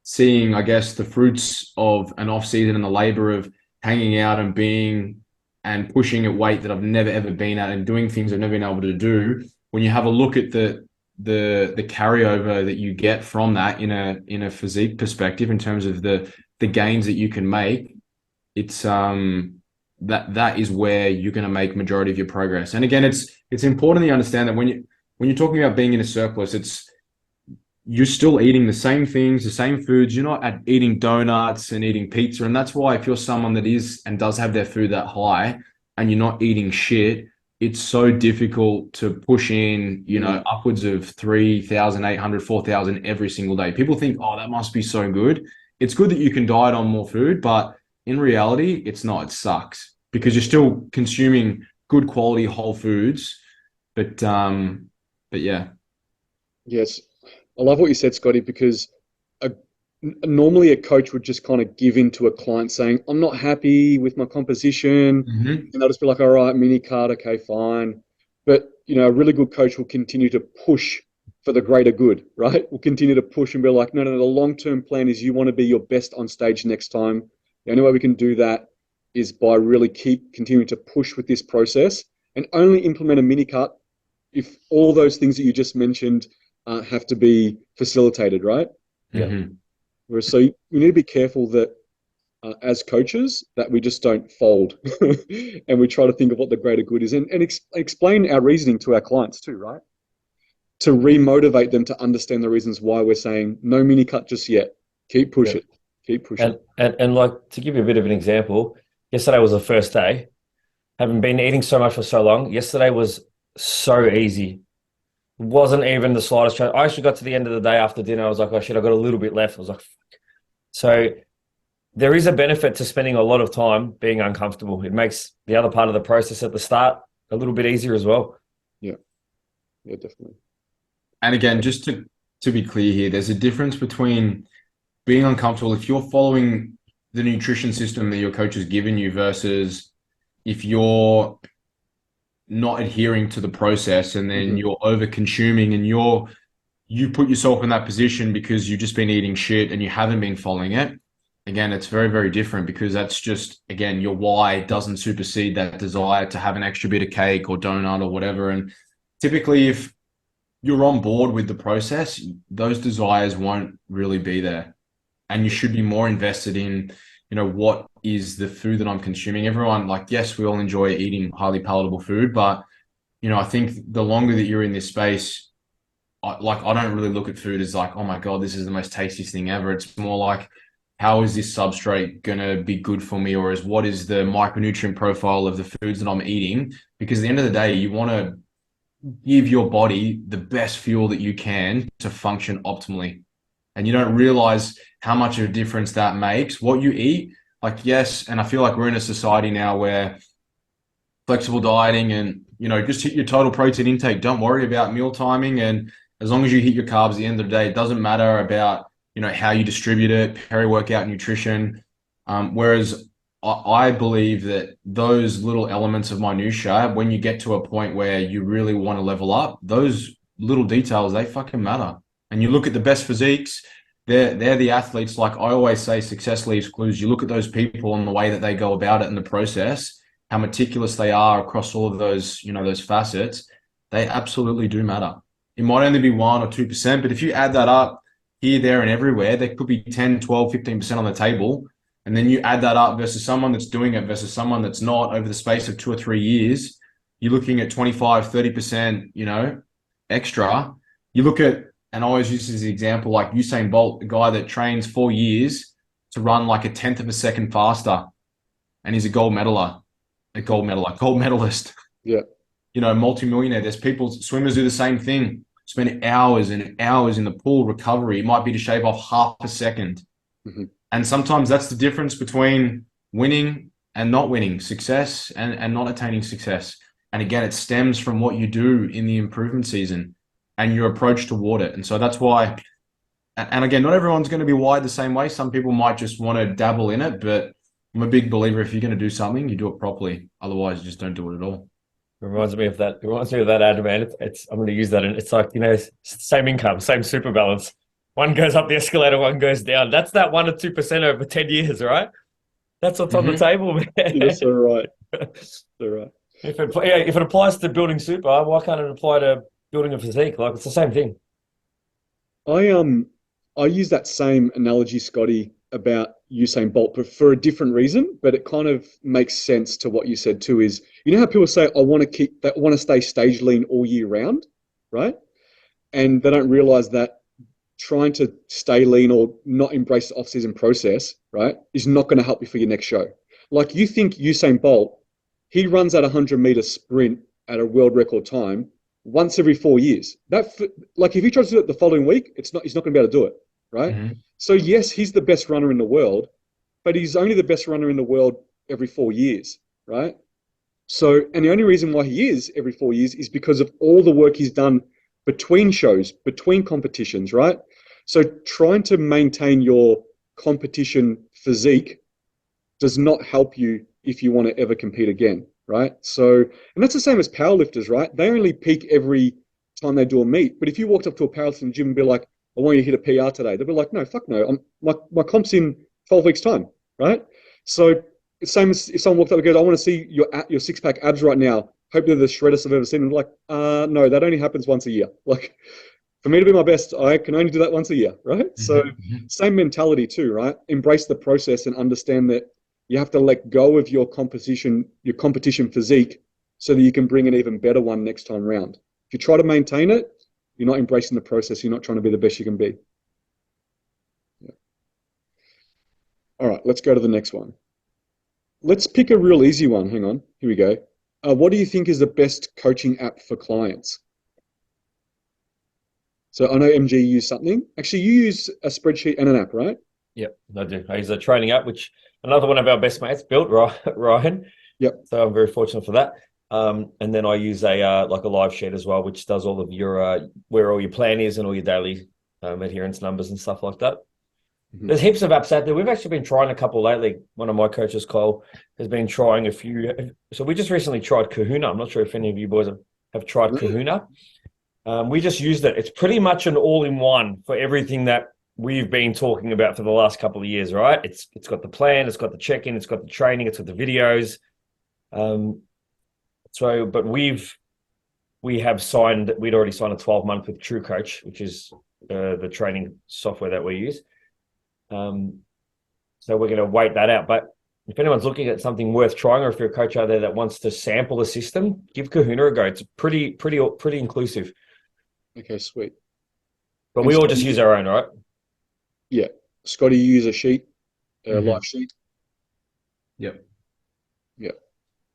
seeing, I guess, the fruits of an off season and the labor of hanging out and being and pushing at weight that I've never ever been at and doing things I've never been able to do, when you have a look at the carryover that you get from that in a physique perspective in terms of the gains that you can make, it's that is where you're going to make majority of your progress. And again, it's important that you understand that when you're talking about being in a surplus, you're still eating the same things, the same foods. You're not eating donuts and eating pizza. And that's why if you're someone that is and does have their food that high and you're not eating shit, it's so difficult to push in, you know, upwards of 3,800, 4,000 every single day. People think, oh, that must be so good. It's good that you can diet on more food, but in reality, it's not. It sucks because you're still consuming good quality whole foods. But yeah. Yes. I love what you said, Scotty, because normally a coach would just kind of give in to a client saying, I'm not happy with my composition. Mm-hmm. And they'll just be like, all right, Minicut, okay, fine. But, you know, a really good coach will continue to push for the greater good, right? We'll continue to push and be like, no, the long-term plan is you want to be your best on stage next time. The only way we can do that is by really continuing to push with this process and only implement a Minicut if all those things that you just mentioned have to be facilitated, right? Yeah. Mhm. Whereas, so we need to be careful that as coaches that we just don't fold and we try to think of what the greater good is and explain our reasoning to our clients too, right? To remotivate them to understand the reasons why we're saying no mini cut just yet. Keep pushing. Keep pushing. And like, to give you a bit of an example, yesterday was the first day. Having been eating so much for so long, yesterday was so easy. It wasn't even the slightest chance. I actually got to the end of the day after dinner. I was like, oh shit, I got a little bit left. I was like, fuck. So there is a benefit to spending a lot of time being uncomfortable. It makes the other part of the process at the start a little bit easier as well. Yeah. Yeah, definitely. And again, just to be clear here, there's a difference between being uncomfortable if you're following the nutrition system that your coach has given you versus if you're not adhering to the process and then you're over consuming and you put yourself in that position because you've just been eating shit and you haven't been following it. Again, it's very, very different because that's just, again, your why doesn't supersede that desire to have an extra bit of cake or donut or whatever. And typically, if you're on board with the process, those desires won't really be there. And you should be more invested in, what is the food that I'm consuming. Everyone, like, yes, we all enjoy eating highly palatable food, but, I think the longer that you're in this space, I don't really look at food as like, oh my God, this is the most tastiest thing ever. It's more like, how is this substrate going to be good for me? Or what is the micronutrient profile of the foods that I'm eating? Because at the end of the day, you want to give your body the best fuel that you can to function optimally. And you don't realize how much of a difference that makes. What you eat, like, yes, and I feel like we're in a society now where flexible dieting and, just hit your total protein intake. Don't worry about meal timing. And as long as you hit your carbs at the end of the day, it doesn't matter about, how you distribute it, peri-workout nutrition. Whereas I believe that those little elements of minutia, when you get to a point where you really want to level up, those little details, they fucking matter. And you look at the best physiques, they're the athletes. Like I always say, success leaves clues. You look at those people and the way that they go about it in the process, how meticulous they are across all of those, those facets, they absolutely do matter. It might only be 1 or 2%, but if you add that up here, there, and everywhere, there could be 10, 12, 15% on the table. And then you add that up versus someone that's doing it versus someone that's not over the space of 2 or 3 years, you're looking at 25, 30%, extra. You look at, and I always use this as an example, like Usain Bolt, a guy that trains 4 years to run like a 1/10 of a second faster. And he's a gold medalist. Yeah. Multimillionaire. There's swimmers do the same thing. Spend hours and hours in the pool recovery. It might be to shave off half a second. And sometimes that's the difference between winning and not winning, success and not attaining success. And again, it stems from what you do in the improvement season and your approach toward it. And so that's why, and again, not everyone's going to be wired the same way. Some people might just want to dabble in it, but I'm a big believer if you're going to do something, you do it properly. Otherwise, you just don't do it at all. It reminds me of that. It reminds me of that ad, man. I'm going to use that. And it's like, same income, same super balance. One goes up the escalator, one goes down. That's that 1 or 2% over 10 years, right? That's what's on the table, man. You're so right. So right. If it applies to building super, why can't it apply to building a physique? Like, it's the same thing. I use that same analogy, Scotty, about Usain Bolt, but for a different reason. But it kind of makes sense to what you said too. Is how people say I want to stay stage lean all year round, right? And they don't realize that trying to stay lean or not embrace the off-season process, right, is not going to help you for your next show. Like you think Usain Bolt, he runs at a 100-meter sprint at a world record time once every 4 years. Like if he tries to do it the following week, he's not going to be able to do it, right? So yes, he's the best runner in the world, but he's only the best runner in the world every 4 years, right? So, and the only reason why he is every 4 years is because of all the work he's done between shows, between competitions, right? So trying to maintain your competition physique does not help you if you want to ever compete again, right? So, and that's the same as powerlifters, right? They only peak every time they do a meet. But if you walked up to a powerlifting gym and be like, I want you to hit a PR today, they'll be like, no, fuck no. My comp's in 12 weeks time, right? So it's same as if someone walked up and goes, I want to see your six-pack abs right now. Hope they're the shreddest I've ever seen. And like, no, that only happens once a year. Like, For me to be my best, I can only do that once a year, right? So Mhm. same mentality too, right? Embrace the process and understand that you have to let go of your competition physique so that you can bring an even better one next time round. If you try to maintain it, you're not embracing the process. You're not trying to be the best you can be. Yeah. All right, let's go to the next one. Let's pick a real easy one. Hang on. Here we go. What do you think is the best coaching app for clients? So I know MG use something. Actually, you use a spreadsheet and an app, right? Yep, I do. I use a training app, which another one of our best mates built, Ryan. Yep. So I'm very fortunate for that. And then I use a like a live sheet as well, which does all of your where all your plan is and all your daily adherence numbers and stuff like that. Mhm. There's heaps of apps out there. We've actually been trying a couple lately. One of my coaches, Cole, has been trying a few. So we just recently tried Kahuna. I'm not sure if any of you boys have tried Kahuna. We just used it. It's pretty much an all-in-one for everything that we've been talking about for the last couple of years, right? It's got the plan, it's got the check-in, it's got the training, it's got the videos. But we'd already signed a 12-month with True Coach, which is the training software that we use. So we're going to wait that out. But if anyone's looking at something worth trying, or if you're a coach out there that wants to sample the system, give Kahuna a go. It's pretty inclusive. Okay, sweet. But And we all Scotty, just use our own, right? yeah. Scotty, you use a sheet, a Mhm. live sheet. Yep. Yeah.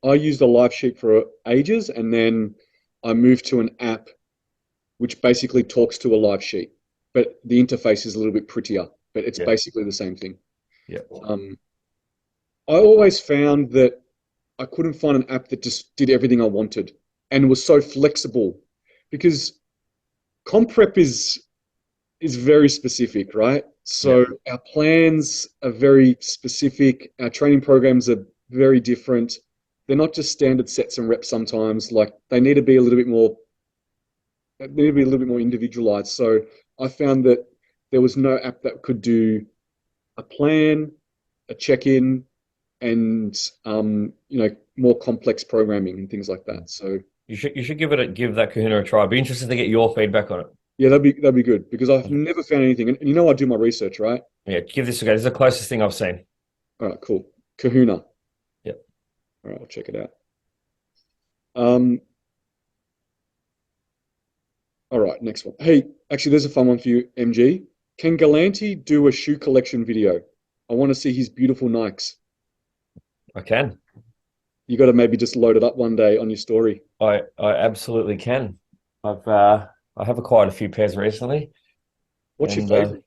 I used a live sheet for ages, and then I moved to an app which basically talks to a live sheet, but the interface is a little bit prettier, but it's Yeah. basically the same thing. Yeah. I always found that I couldn't find an app that just did everything I wanted and was so flexible, because comp prep is very specific, right? So our plans are very specific. Our training programs are very different. They're not just standard sets and reps sometimes. Like they need to be a little bit more, they need to be a little bit more individualized. So I found that there was no app that could do a plan, a check-in, and more complex programming and things like that. So You should give that Kahuna a try. I'd be interested to get your feedback on it. yeah, that'd be good because I've never found anything. And you know I do my research, right? Yeah, give this a go. This is the closest thing I've seen. All right, cool. Kahuna. Yep. All right, I'll check it out. Um, all right, next one. Hey, actually, there's a fun one for you, MG. Can Galante do a shoe collection video? I want to see his beautiful Nikes. I can. You got to maybe just load it up one day on your story. I absolutely can. I have acquired a few pairs recently. What's your And favorite?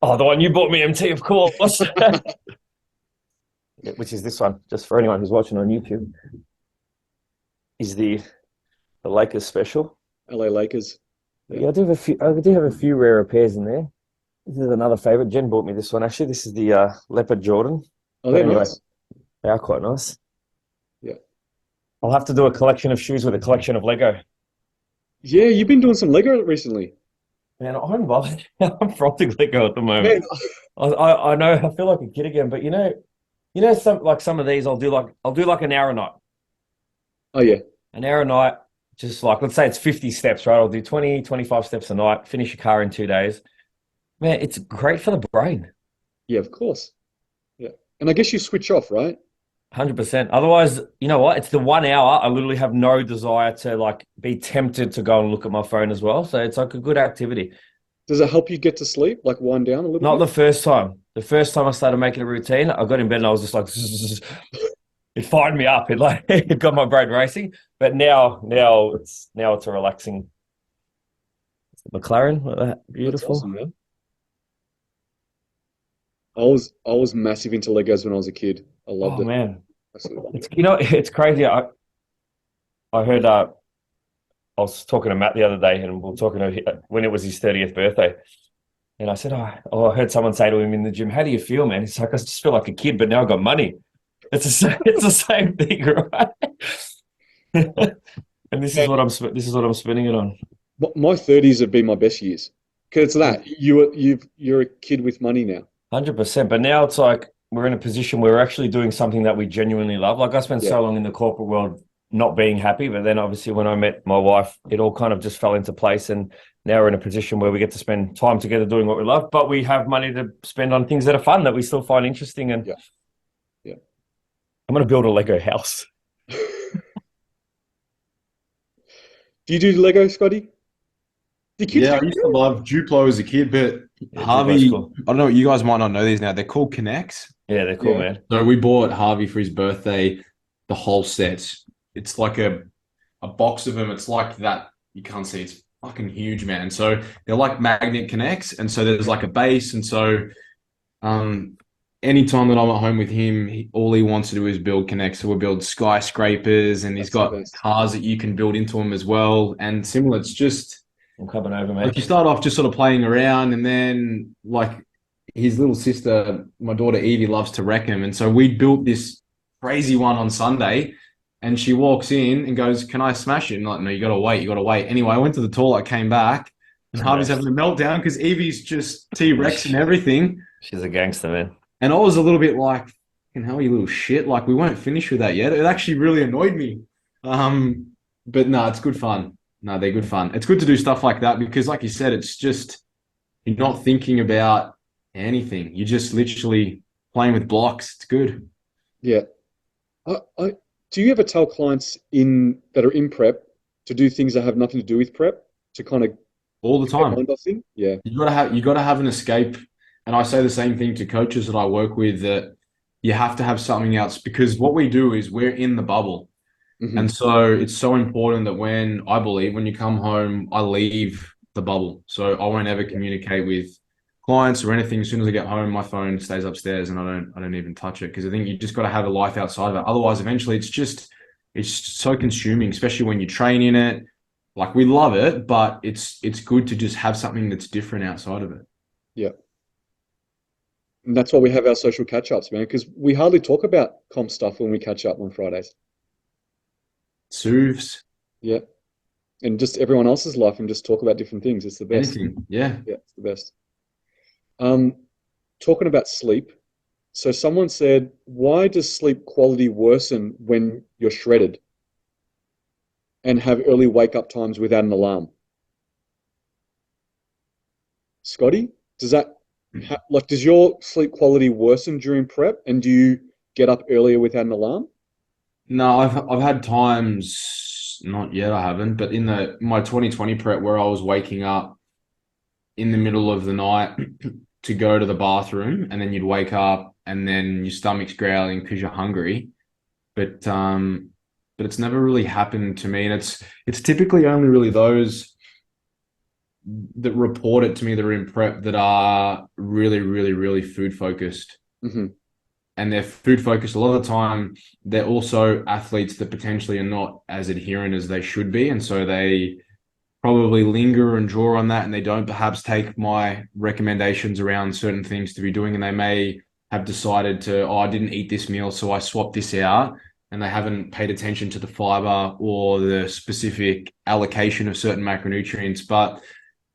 the one you bought me, MT, of course. Which is this one, just for anyone who's watching on YouTube, is the Lakers special. LA Lakers. Yeah, I do have a few rarer pairs in there. This is another favorite. Jen bought me this one. Actually, this is the Leopard Jordan. Oh, But they're anyway, nice. they are quite nice. Yeah. I'll have to do a collection of shoes with a collection of Lego. Yeah, you've been doing some Lego recently. Man, I'm bothered. I'm frothing Lego at the moment. Man, I know I feel like a kid again, but some of these I'll do like an hour a night. oh yeah. An hour a night, just like let's say it's 50 steps, right? I'll do 20, 25 steps a night, finish your car in 2 days. Man, it's great for the brain. Yeah, of course. Yeah. And I guess you switch off, right? 100%. Otherwise, you know what? It's the 1 hour. I literally have no desire to like be tempted to go and look at my phone as well. So it's like a good activity. Does it help you get to sleep, like wind down a little Not bit? the first time. The first time I started making a routine, I got in bed and I was just like, it fired me up. It like it got my brain racing. But now it's a relaxing McLaren. That's Beautiful. awesome, man. I was massive into Legos when I was a kid. I loved Oh it. man, Absolutely loved it's it. it's crazy. I heard I was talking to Matt the other day, and we were talking when it was his 30th birthday, and I said, I heard someone say to him in the gym, "How do you feel, man?" He's like, "I just feel like a kid, but now I've got money." It's the same thing, right? And this is Man, what I'm spending it on. my 30s have been my best years. Because it's that you're a kid with money now. 100%. But now it's like we're in a position where we're actually doing something that we genuinely love. Like I spent Yeah. so long in the corporate world not being happy. But then obviously when I met my wife, it all kind of just fell into place. And now we're in a position where we get to spend time together doing what we love, but we have money to spend on things that are fun that we still find interesting. And yeah. I'm going to build a Lego house. Do you do Lego, Scotty? Do kids Yeah, do I used to love Duplo as a kid, but Yeah, Harvey, Duplo's cool. I don't know, you guys might not know these now. They're called Connects. Yeah, they're cool, Yeah. man. So we bought Harvey for his birthday the whole set. It's like a box of them. It's like that. You can't see. It's fucking huge, man. So they're like magnet connects, and so there's like a base, and so anytime that I'm at home with him, all he wants to do is build connects. So we'll build skyscrapers, and he's That's the got best. cars that you can build into them as well, and similar. It's just I'm coming over, man. like you start off just sort of playing around, and then like his little sister, my daughter Evie, loves to wreck him, and so we built this crazy one on Sunday. And she walks in and goes, "Can I smash it?" And I'm like, "No, you gotta wait. You gotta wait." Anyway, I went to the toilet, came back, and Harvey's having a meltdown because Evie's just T-Rex and everything. She's a gangster, man. And I was a little bit like, "Fucking hell, you little shit!" Like we weren't finished with that yet. It actually really annoyed me. But no, it's good fun. No, they're good fun. It's good to do stuff like that because, like you said, it's just you're not thinking about anything. You're just literally playing with blocks. It's good. Yeah. Do you ever tell clients that are in prep to do things that have nothing to do with prep to kind of All the get their time. mind off thing? Yeah. You gotta have an escape. And I say the same thing to coaches that I work with that you have to have something else because what we do is we're in the bubble. Hmm. And so it's so important that when you come home, I leave the bubble. So I won't ever communicate with clients or anything. As soon as I get home, my phone stays upstairs and I don't even touch it because I think you just got to have a life outside of it. Otherwise, eventually it's so consuming, especially when you train in it. Like we love it, but it's good to just have something that's different outside of it. Yeah. And that's why we have our social catch-ups, man, because we hardly talk about comp stuff when we catch up on Fridays. Soothes, Yeah. And just everyone else's life and just talk about different things. It's the best. anything. Yeah. Yeah, it's the best. Um, Talking about sleep. So someone said, why does sleep quality worsen when you're shredded and have early wake up times without an alarm? Scotty, does that does your sleep quality worsen during prep and do you get up earlier without an alarm? No, I've had times, not yet, I haven't, but in my 2020 prep where I was waking up in the middle of the night to go to the bathroom, and then you'd wake up and then your stomach's growling because you're hungry. But it's never really happened to me, and it's typically only really those that report it to me that are in prep that are really, really, really food focused. Hmm. And they're food focused a lot of the time. They're also athletes that potentially are not as adherent as they should be. And so they probably linger and draw on that. And they don't perhaps take my recommendations around certain things to be doing. And they may have decided I didn't eat this meal, so I swapped this out. And they haven't paid attention to the fiber or the specific allocation of certain macronutrients. But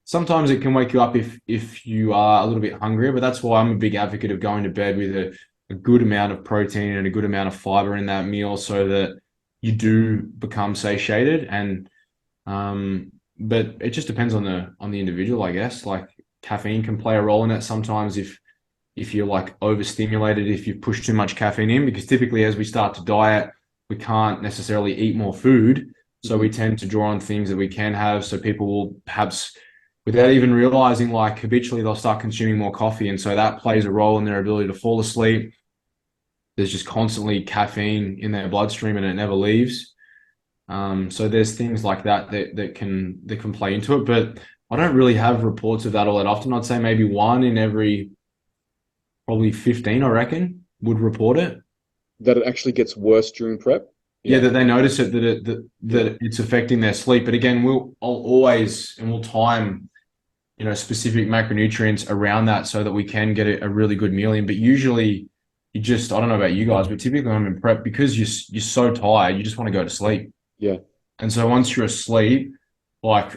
sometimes it can wake you up if you are a little bit hungrier. But that's why I'm a big advocate of going to bed with a good amount of protein and a good amount of fiber in that meal so that you do become satiated. And but it just depends on the individual, I guess. Like caffeine can play a role in it sometimes if you're like overstimulated, if you push too much caffeine in, because typically as we start to diet, we can't necessarily eat more food. So we tend to draw on things that we can have. So people will perhaps, without even realizing, like habitually they'll start consuming more coffee. And so that plays a role in their ability to fall asleep. There's just constantly caffeine in their bloodstream and it never leaves. So there's things like that can play into it. But I don't really have reports of that all that often. I'd say maybe one in every probably 15, I reckon, would report it. That it actually gets worse during prep? Yeah, that they notice it that it's affecting their sleep. But again, we'll time, specific macronutrients around that so that we can get a really good meal in. But usually I don't know about you guys, but typically I'm in prep because you're so tired, you just want to go to sleep. Yeah. And so once you're asleep, like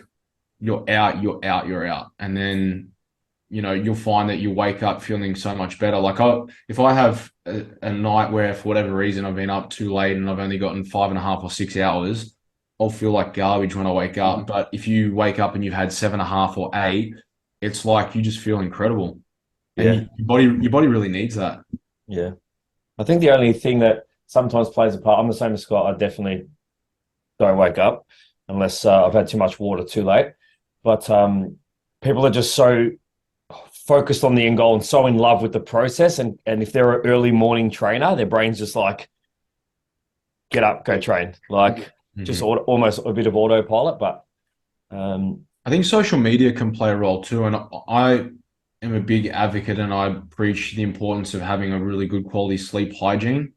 you're out. And then, you'll find that you wake up feeling so much better. Like if I have a night where for whatever reason I've been up too late and I've only gotten 5.5 or 6 hours, I'll feel like garbage when I wake up. But if you wake up and you've had 7.5 or 8, it's like you just feel incredible. And Yeah. your body really needs that. Yeah. I think the only thing that sometimes plays a part, I'm the same as Scott. I definitely don't wake up unless I've had too much water too late. But people are just so focused on the end goal and so in love with the process. And if they're an early morning trainer, their brain's just like, get up, go train. Like just almost a bit of autopilot. But I think social media can play a role too. And I am a big advocate and I preach the importance of having a really good quality sleep hygiene.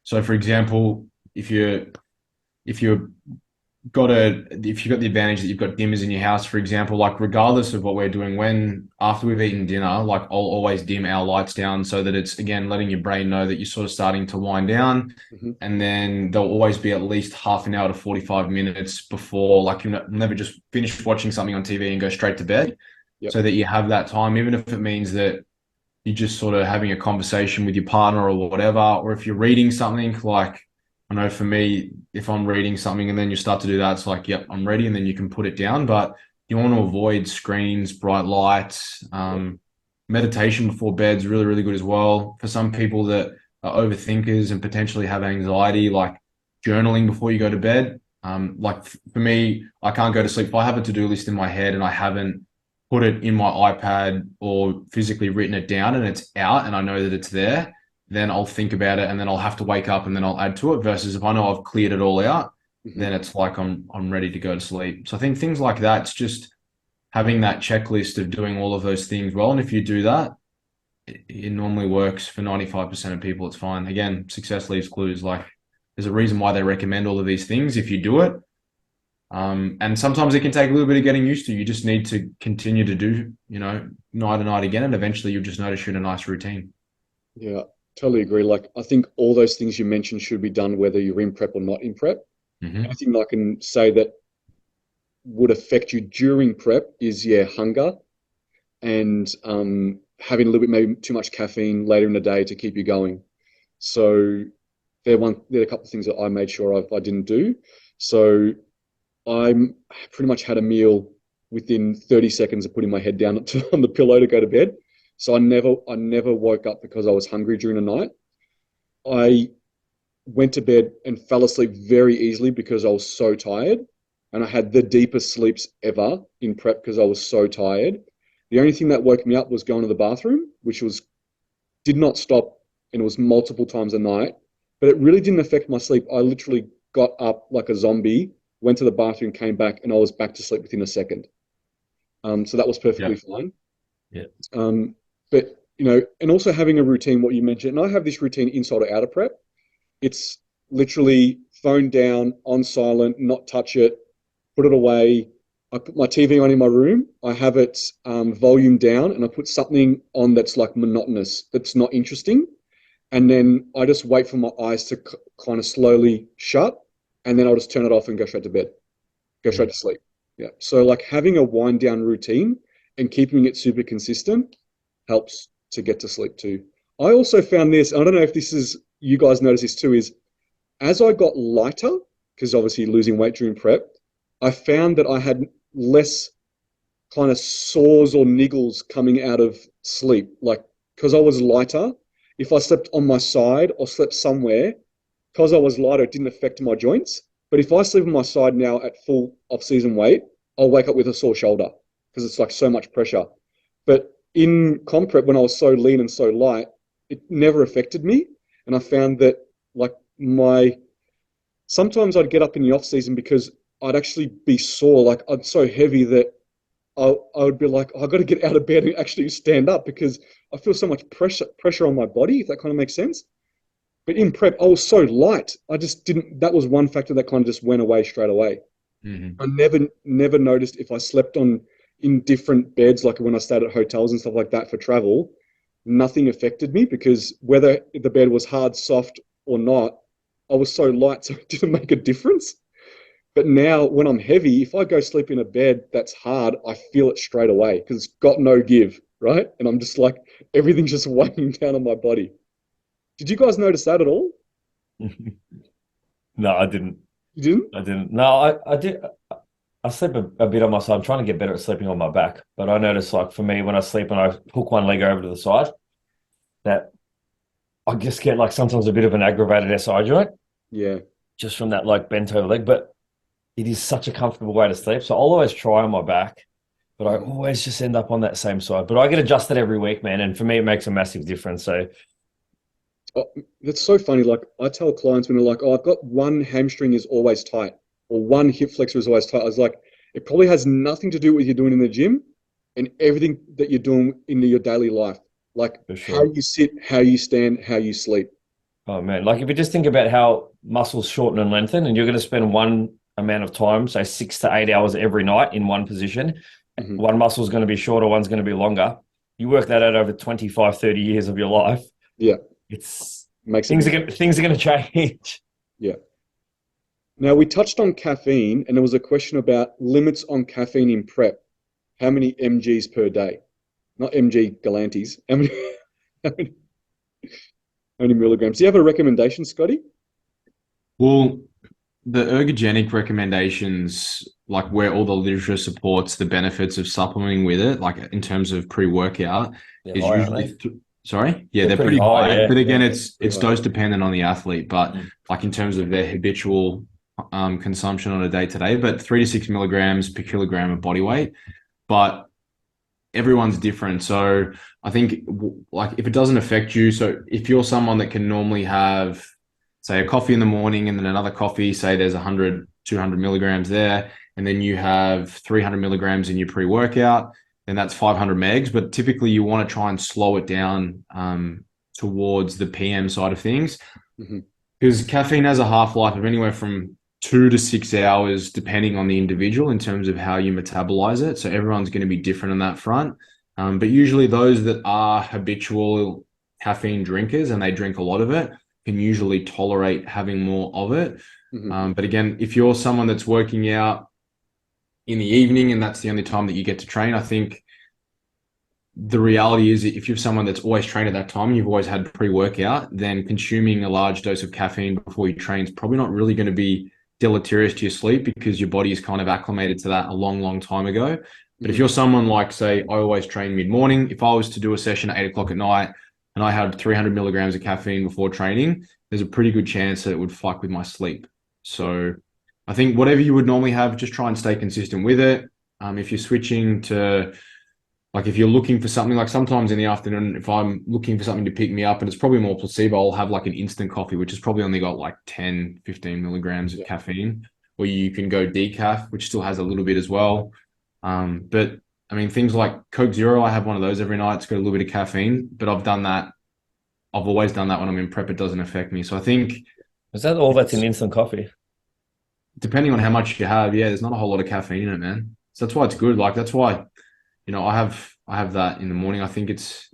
So for example, if you've got the advantage that you've got dimmers in your house, for example, like regardless of what we're doing, after we've eaten dinner, like I'll always dim our lights down so that it's again letting your brain know that you're sort of starting to wind down. And then there'll always be at least half an hour to 45 minutes before, like you never just finish watching something on TV and go straight to bed. So that you have that time, even if it means that you're just sort of having a conversation with your partner or whatever, or if you're reading something, like I know for me, if I'm reading something and then you start to do that, it's like, yep, I'm ready, and then you can put it down. But you want to avoid screens, bright lights. Meditation before bed is really, really good as well. For some people that are overthinkers and potentially have anxiety, like journaling before you go to bed. Like for me, I can't go to sleep if I have a to-do list in my head and I haven't put it in my iPad or physically written it down and it's out and I know that it's there, then I'll think about it and then I'll have to wake up and then I'll add to it. Versus if I know I've cleared it all out, then it's like I'm ready to go to sleep. So I think things like that, it's just having that checklist of doing all of those things well. And if you do that, it normally works for 95% of people. It's fine. Again, success leaves clues. Like there's a reason why they recommend all of these things if you do it. And sometimes it can take a little bit of getting used to. You just need to continue to do, night and night again, and eventually you'll just notice you're in a nice routine. Yeah, totally agree. Like I think all those things you mentioned should be done whether you're in prep or not in prep. Anything I can say that would affect you during prep is hunger and having a little bit maybe too much caffeine later in the day to keep you going. So they're a couple of things that I made sure I didn't do. So I pretty much had a meal within 30 seconds of putting my head down on the pillow to go to bed. So I never woke up because I was hungry during the night. I went to bed and fell asleep very easily because I was so tired. And I had the deepest sleeps ever in prep because I was so tired. The only thing that woke me up was going to the bathroom, which did not stop, and it was multiple times a night. But it really didn't affect my sleep. I literally got up like a zombie, went to the bathroom, came back, and I was back to sleep within a second. So that was perfectly fine. Yeah. But, and also having a routine, what you mentioned, and I have this routine inside or out of prep. It's literally phone down, on silent, not touch it, put it away. I put my TV on in my room. I have it volume down, and I put something on that's like monotonous, that's not interesting. And then I just wait for my eyes to kind of slowly shut, and then I'll just turn it off and go straight to bed, go straight to sleep. Yeah. So like having a wind down routine and keeping it super consistent helps to get to sleep too. I also found this, I don't know if you guys notice this too, is as I got lighter, because obviously losing weight during prep, I found that I had less kind of sores or niggles coming out of sleep. Like, because I was lighter, if I slept on my side or slept somewhere, because I was lighter, it didn't affect my joints. But if I sleep on my side now at full off-season weight, I'll wake up with a sore shoulder because it's like so much pressure. But in comp prep, when I was so lean and so light, it never affected me. And I found that like sometimes I'd get up in the off-season because I'd actually be sore. Like I'm so heavy that I would be like, I got to get out of bed and actually stand up because I feel so much pressure on my body, if that kind of makes sense. But in prep, I was so light. I just didn't, that was one factor that kind of just went away straight away. I never noticed if I slept in different beds, like when I stayed at hotels and stuff like that for travel, nothing affected me because whether the bed was hard, soft or not, I was so light, so it didn't make a difference. But now when I'm heavy, if I go sleep in a bed that's hard, I feel it straight away because it's got no give, right? And I'm just like, everything's just weighing down on my body. Did you guys notice that at all? No, I didn't. You didn't? I didn't. No, I did. I sleep a bit on my side. I'm trying to get better at sleeping on my back. But I notice, like, for me, when I sleep and I hook one leg over to the side, that I just get, like, sometimes a bit of an aggravated SI joint Yeah. just from that, like, bent over leg. But it is such a comfortable way to sleep. So I'll always try on my back, but I always just end up on that same side. But I get adjusted every week, man. And for me, it makes a massive difference. So, Oh, that's so funny. Like I tell clients when they're like, "Oh, I've got one hamstring is always tight, or one hip flexor is always tight." I was like, it probably has nothing to do with what you're doing in the gym, and everything that you're doing in your daily life, like for how sure. you sit, how you stand, how you sleep. Oh, man. Like, if you just think about how muscles shorten and lengthen, and you're going to spend one amount of time, say 6 to 8 hours every night in one position, Hmm. one muscle is going to be shorter, one's going to be longer. You work that out over 25, 30 years of your life. Yeah, It's makes a big difference. things are going to change. Yeah. Now we touched on caffeine, and there was a question about limits on caffeine in prep. How many mg's per day? Not mg Galantes. How many, how many milligrams? Do you have a recommendation, Scotty? Well, the ergogenic recommendations, like where all the literature supports the benefits of supplementing with it, like in terms of pre-workout, They're is high, aren't usually they? sorry, yeah, They're they're pretty pretty high, high. yeah. But again, Yeah. Pretty it's high. dose dependent on the athlete. But Mm. like in terms of their habitual consumption on a day to day, but 3 to 6 milligrams per kilogram of body weight. But everyone's different. So I think like if it doesn't affect you, so if you're someone that can normally have, say, a coffee in the morning and then another coffee, say there's 100, 200 milligrams there, and then you have 300 milligrams in your pre-workout, then that's 500 megs. But typically you want to try and slow it down towards the PM side of things Hmm. because caffeine has a half-life of anywhere from 2 to 6 hours, depending on the individual in terms of how you metabolize it. So everyone's going to be different on that front. But usually those that are habitual caffeine drinkers and they drink a lot of it can usually tolerate having more of it. Hmm. But again, if you're someone that's working out in the evening and that's the only time that you get to train, I think the reality is if you're someone that's always trained at that time, you've always had pre-workout, then consuming a large dose of caffeine before you train is probably not really going to be deleterious to your sleep because your body is kind of acclimated to that a long, long time ago. But if Hmm. you're someone like, say, I always train mid-morning, if I was to do a session at 8 o'clock at night and I had 300 milligrams of caffeine before training, there's a pretty good chance that it would fuck with my sleep. Yeah. So I think whatever you would normally have, just try and stay consistent with it. If you're switching to like if you're looking for something like sometimes in the afternoon, if I'm looking for something to pick me up and it's probably more placebo, I'll have like an instant coffee, which has probably only got like 10, 15 milligrams of Yeah. caffeine, or you can go decaf, which still has a little bit as well. But I mean, things like Coke Zero, I have one of those every night. It's got a little bit of caffeine, but I've done that. I've always done that when I'm in prep. It doesn't affect me. So I think Is that all that's in it's instant coffee? depending on how much you have, yeah, there's not a whole lot of caffeine in it, man. So that's why it's good. Like that's why, I have that in the morning. I think it's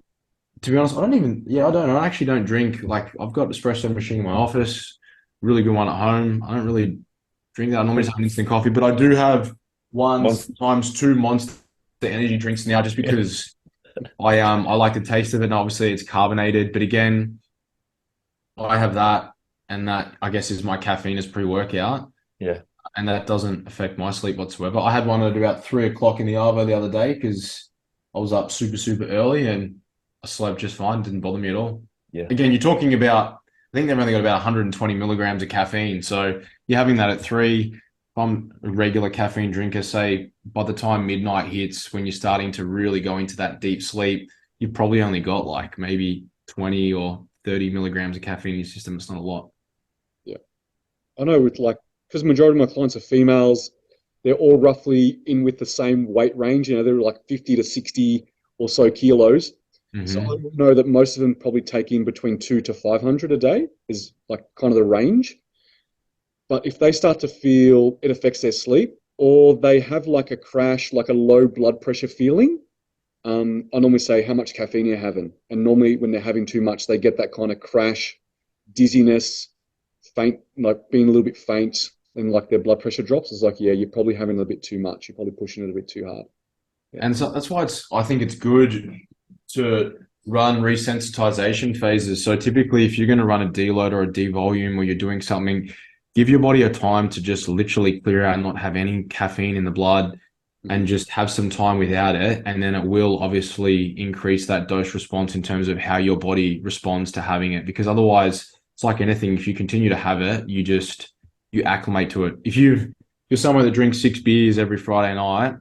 to be honest, I don't even, yeah, I don't know. I actually don't drink. Like, I've got espresso machine in my office, really good one at home. I don't really drink that. I normally just have instant coffee, but I do have one, Once, sometimes two Monster energy drinks now just yeah, because I like the taste of it. And obviously, it's carbonated. But again, I have that, and that I guess is my caffeine as pre-workout, yeah, and that doesn't affect my sleep whatsoever. I had one at about 3 o'clock in the Arvo the other day because I was up super, super early and I slept just fine. Didn't bother me at all. yeah. Again, you're talking about, I think they've only got about 120 milligrams of caffeine. So you're having that at 3. If I'm a regular caffeine drinker, say by the time midnight hits, when you're starting to really go into that deep sleep, you've probably only got like maybe 20 or 30 milligrams of caffeine in your system. It's not a lot. Yeah. I know with like, because majority of my clients are females, they're all roughly in with the same weight range. You know, they're like 50 to 60 or so kilos. So I Hmm. would know that most of them probably take in between 2 to 500 a day is like kind of the range. But if they start to feel it affects their sleep or they have like a crash, like a low blood pressure feeling, I normally say, how much caffeine are you having? And normally when they're having too much, they get that kind of crash, dizziness, faint, like being a little bit faint, and like their blood pressure drops. It's like, yeah, you're probably having a little bit too much. You're probably pushing it a bit too hard. Yeah. And so that's why I think it's good to run resensitization phases. So typically, if you're going to run a deload or a devolume, or you're doing something, give your body a time to just literally clear out and not have any caffeine in the blood, and just have some time without it. And then it will obviously increase that dose response in terms of how your body responds to having it. Because otherwise, it's like anything. If you continue to have it, you acclimate to it. If you're someone that drinks 6 beers every Friday night,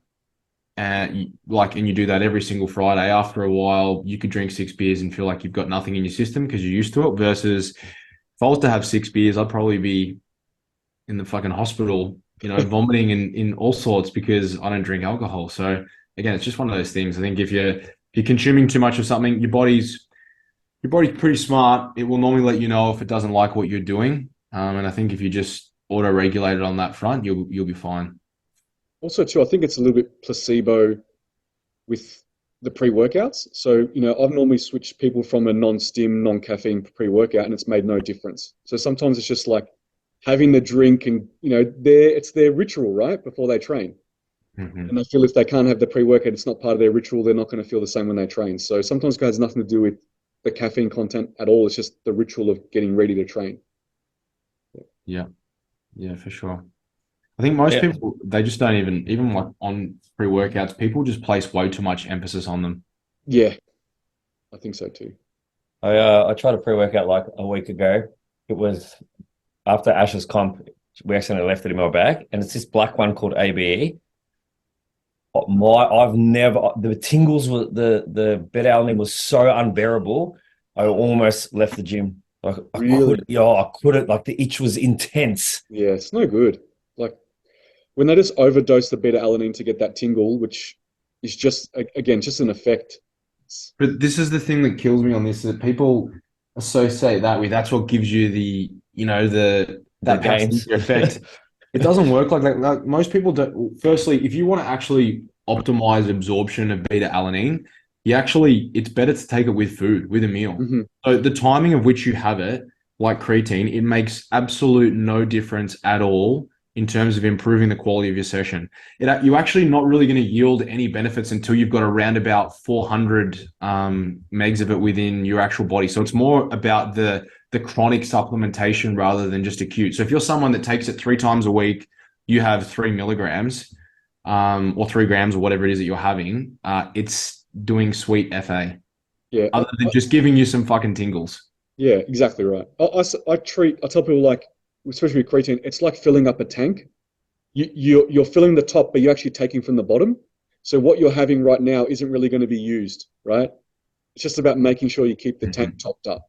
and you do that every single Friday, after a while, you could drink 6 beers and feel like you've got nothing in your system because you're used to it. Versus if I was to have 6 beers, I'd probably be in the fucking hospital, vomiting in all sorts because I don't drink alcohol. So again, it's just one of those things. I think if you're consuming too much of something, your body's pretty smart. It will normally let you know if it doesn't like what you're doing. And I think if you just auto-regulate it on that front, you'll be fine. Also, too, I think it's a little bit placebo with the pre-workouts. So, I've normally switched people from a non-stim, non-caffeine pre-workout, and it's made no difference. So sometimes it's just like having the drink, and it's their ritual, right, before they train. Mm-hmm. And I feel if they can't have the pre-workout, it's not part of their ritual, they're not going to feel the same when they train. So sometimes it has nothing to do with the caffeine content at all. It's just the ritual of getting ready to train. Yeah, yeah, for sure. I think most people, they just don't even like on pre-workouts, people just place way too much emphasis on them. Yeah, I think so too. I tried a pre-workout like a week ago. It was after Ash's comp. We accidentally left it in my bag, and it's this black one called ABE. The tingles were the beta-alanine was so unbearable. I almost left the gym. Like Really? I couldn't. Like the itch was intense. Yeah, it's no good. Like when they just overdose the beta-alanine to get that tingle, which is just, again, just an effect. But this is the thing that kills me on this, that people associate that with, that's what gives you that gains. passenger effect. It doesn't work like that. Like most people don't. Firstly, if you want to actually optimize absorption of beta alanine, it's better to take it with food, with a meal. Mm-hmm. So the timing of which you have it, like creatine, it makes absolute no difference at all in terms of improving the quality of your session. You're actually not really going to yield any benefits until you've got around about 400 megs of it within your actual body. So it's more about the chronic supplementation rather than just acute. So if you're someone that takes it 3 times a week, you have 3 milligrams or 3 grams or whatever it is that you're having, it's doing sweet FA. Yeah. Other than just giving you some fucking tingles. Yeah, exactly right. I tell people, like, especially with creatine, it's like filling up a tank. You're filling the top, but you're actually taking from the bottom. So what you're having right now isn't really going to be used, right? It's just about making sure you keep the tank topped up.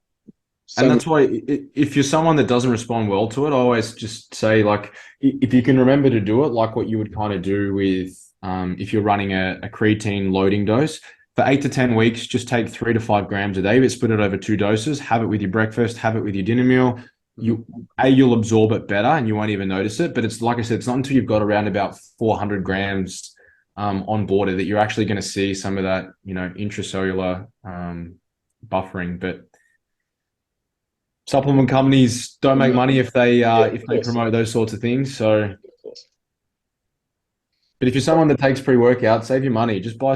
And that's why if you're someone that doesn't respond well to it, I always just say, like, if you can remember to do it, like what you would kind of do with if you're running a creatine loading dose, for 8 to 10 weeks, just take 3 to 5 grams a day, but split it over 2 doses, have it with your breakfast, have it with your dinner meal. You'll absorb it better and you won't even notice it. But it's like I said, it's not until you've got around about 400 grams on board that you're actually going to see some of that, intracellular buffering. But supplement companies don't make money if they promote those sorts of things. So, but if you're someone that takes pre-workout, save your money. Just buy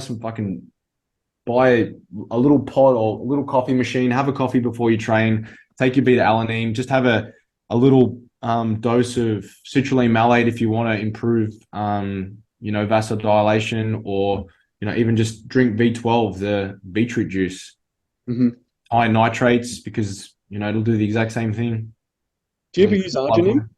a little pod or a little coffee machine. Have a coffee before you train. Take your beta alanine. Just have a little dose of citrulline malate if you want to improve, vasodilation, or even just drink B12, the beetroot juice. Mm-hmm. High nitrates because it'll do the exact same thing. Do you ever use arginine?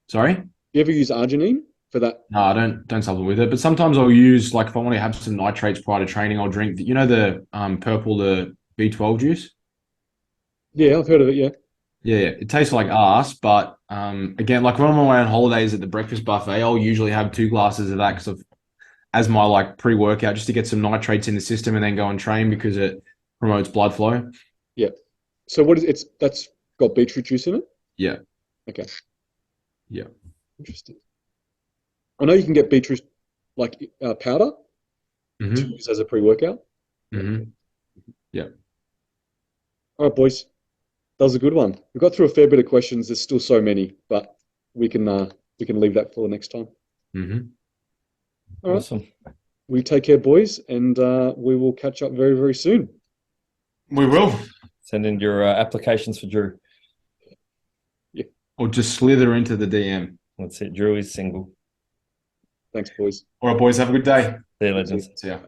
Sorry? Do you ever use arginine for that? No, I don't supplement with it. But sometimes I'll use, like, if I want to have some nitrates prior to training, I'll drink the purple, the B12 juice. Yeah, I've heard of it. Yeah. Yeah, it tastes like ass, but again, like when I'm away on holidays at the breakfast buffet, I'll usually have 2 glasses of that as my like pre-workout, just to get some nitrates in the system and then go and train because it promotes blood flow. Yeah. So that's got beetroot juice in it? Yeah. Okay. Yeah. Interesting. I know you can get beetroot like powder to use as a pre-workout. Mm-hmm. Yeah. All right, boys. That was a good one. We got through a fair bit of questions. There's still so many, but we can leave that for the next time. Mm-hmm. All right. Awesome. We take care, boys, and we will catch up very, very soon. We will. Send in your applications for Drew. Or just slither into the DM. That's it. Drew is single. Thanks, boys. All right, boys. Have a good day. See you, legends. See ya.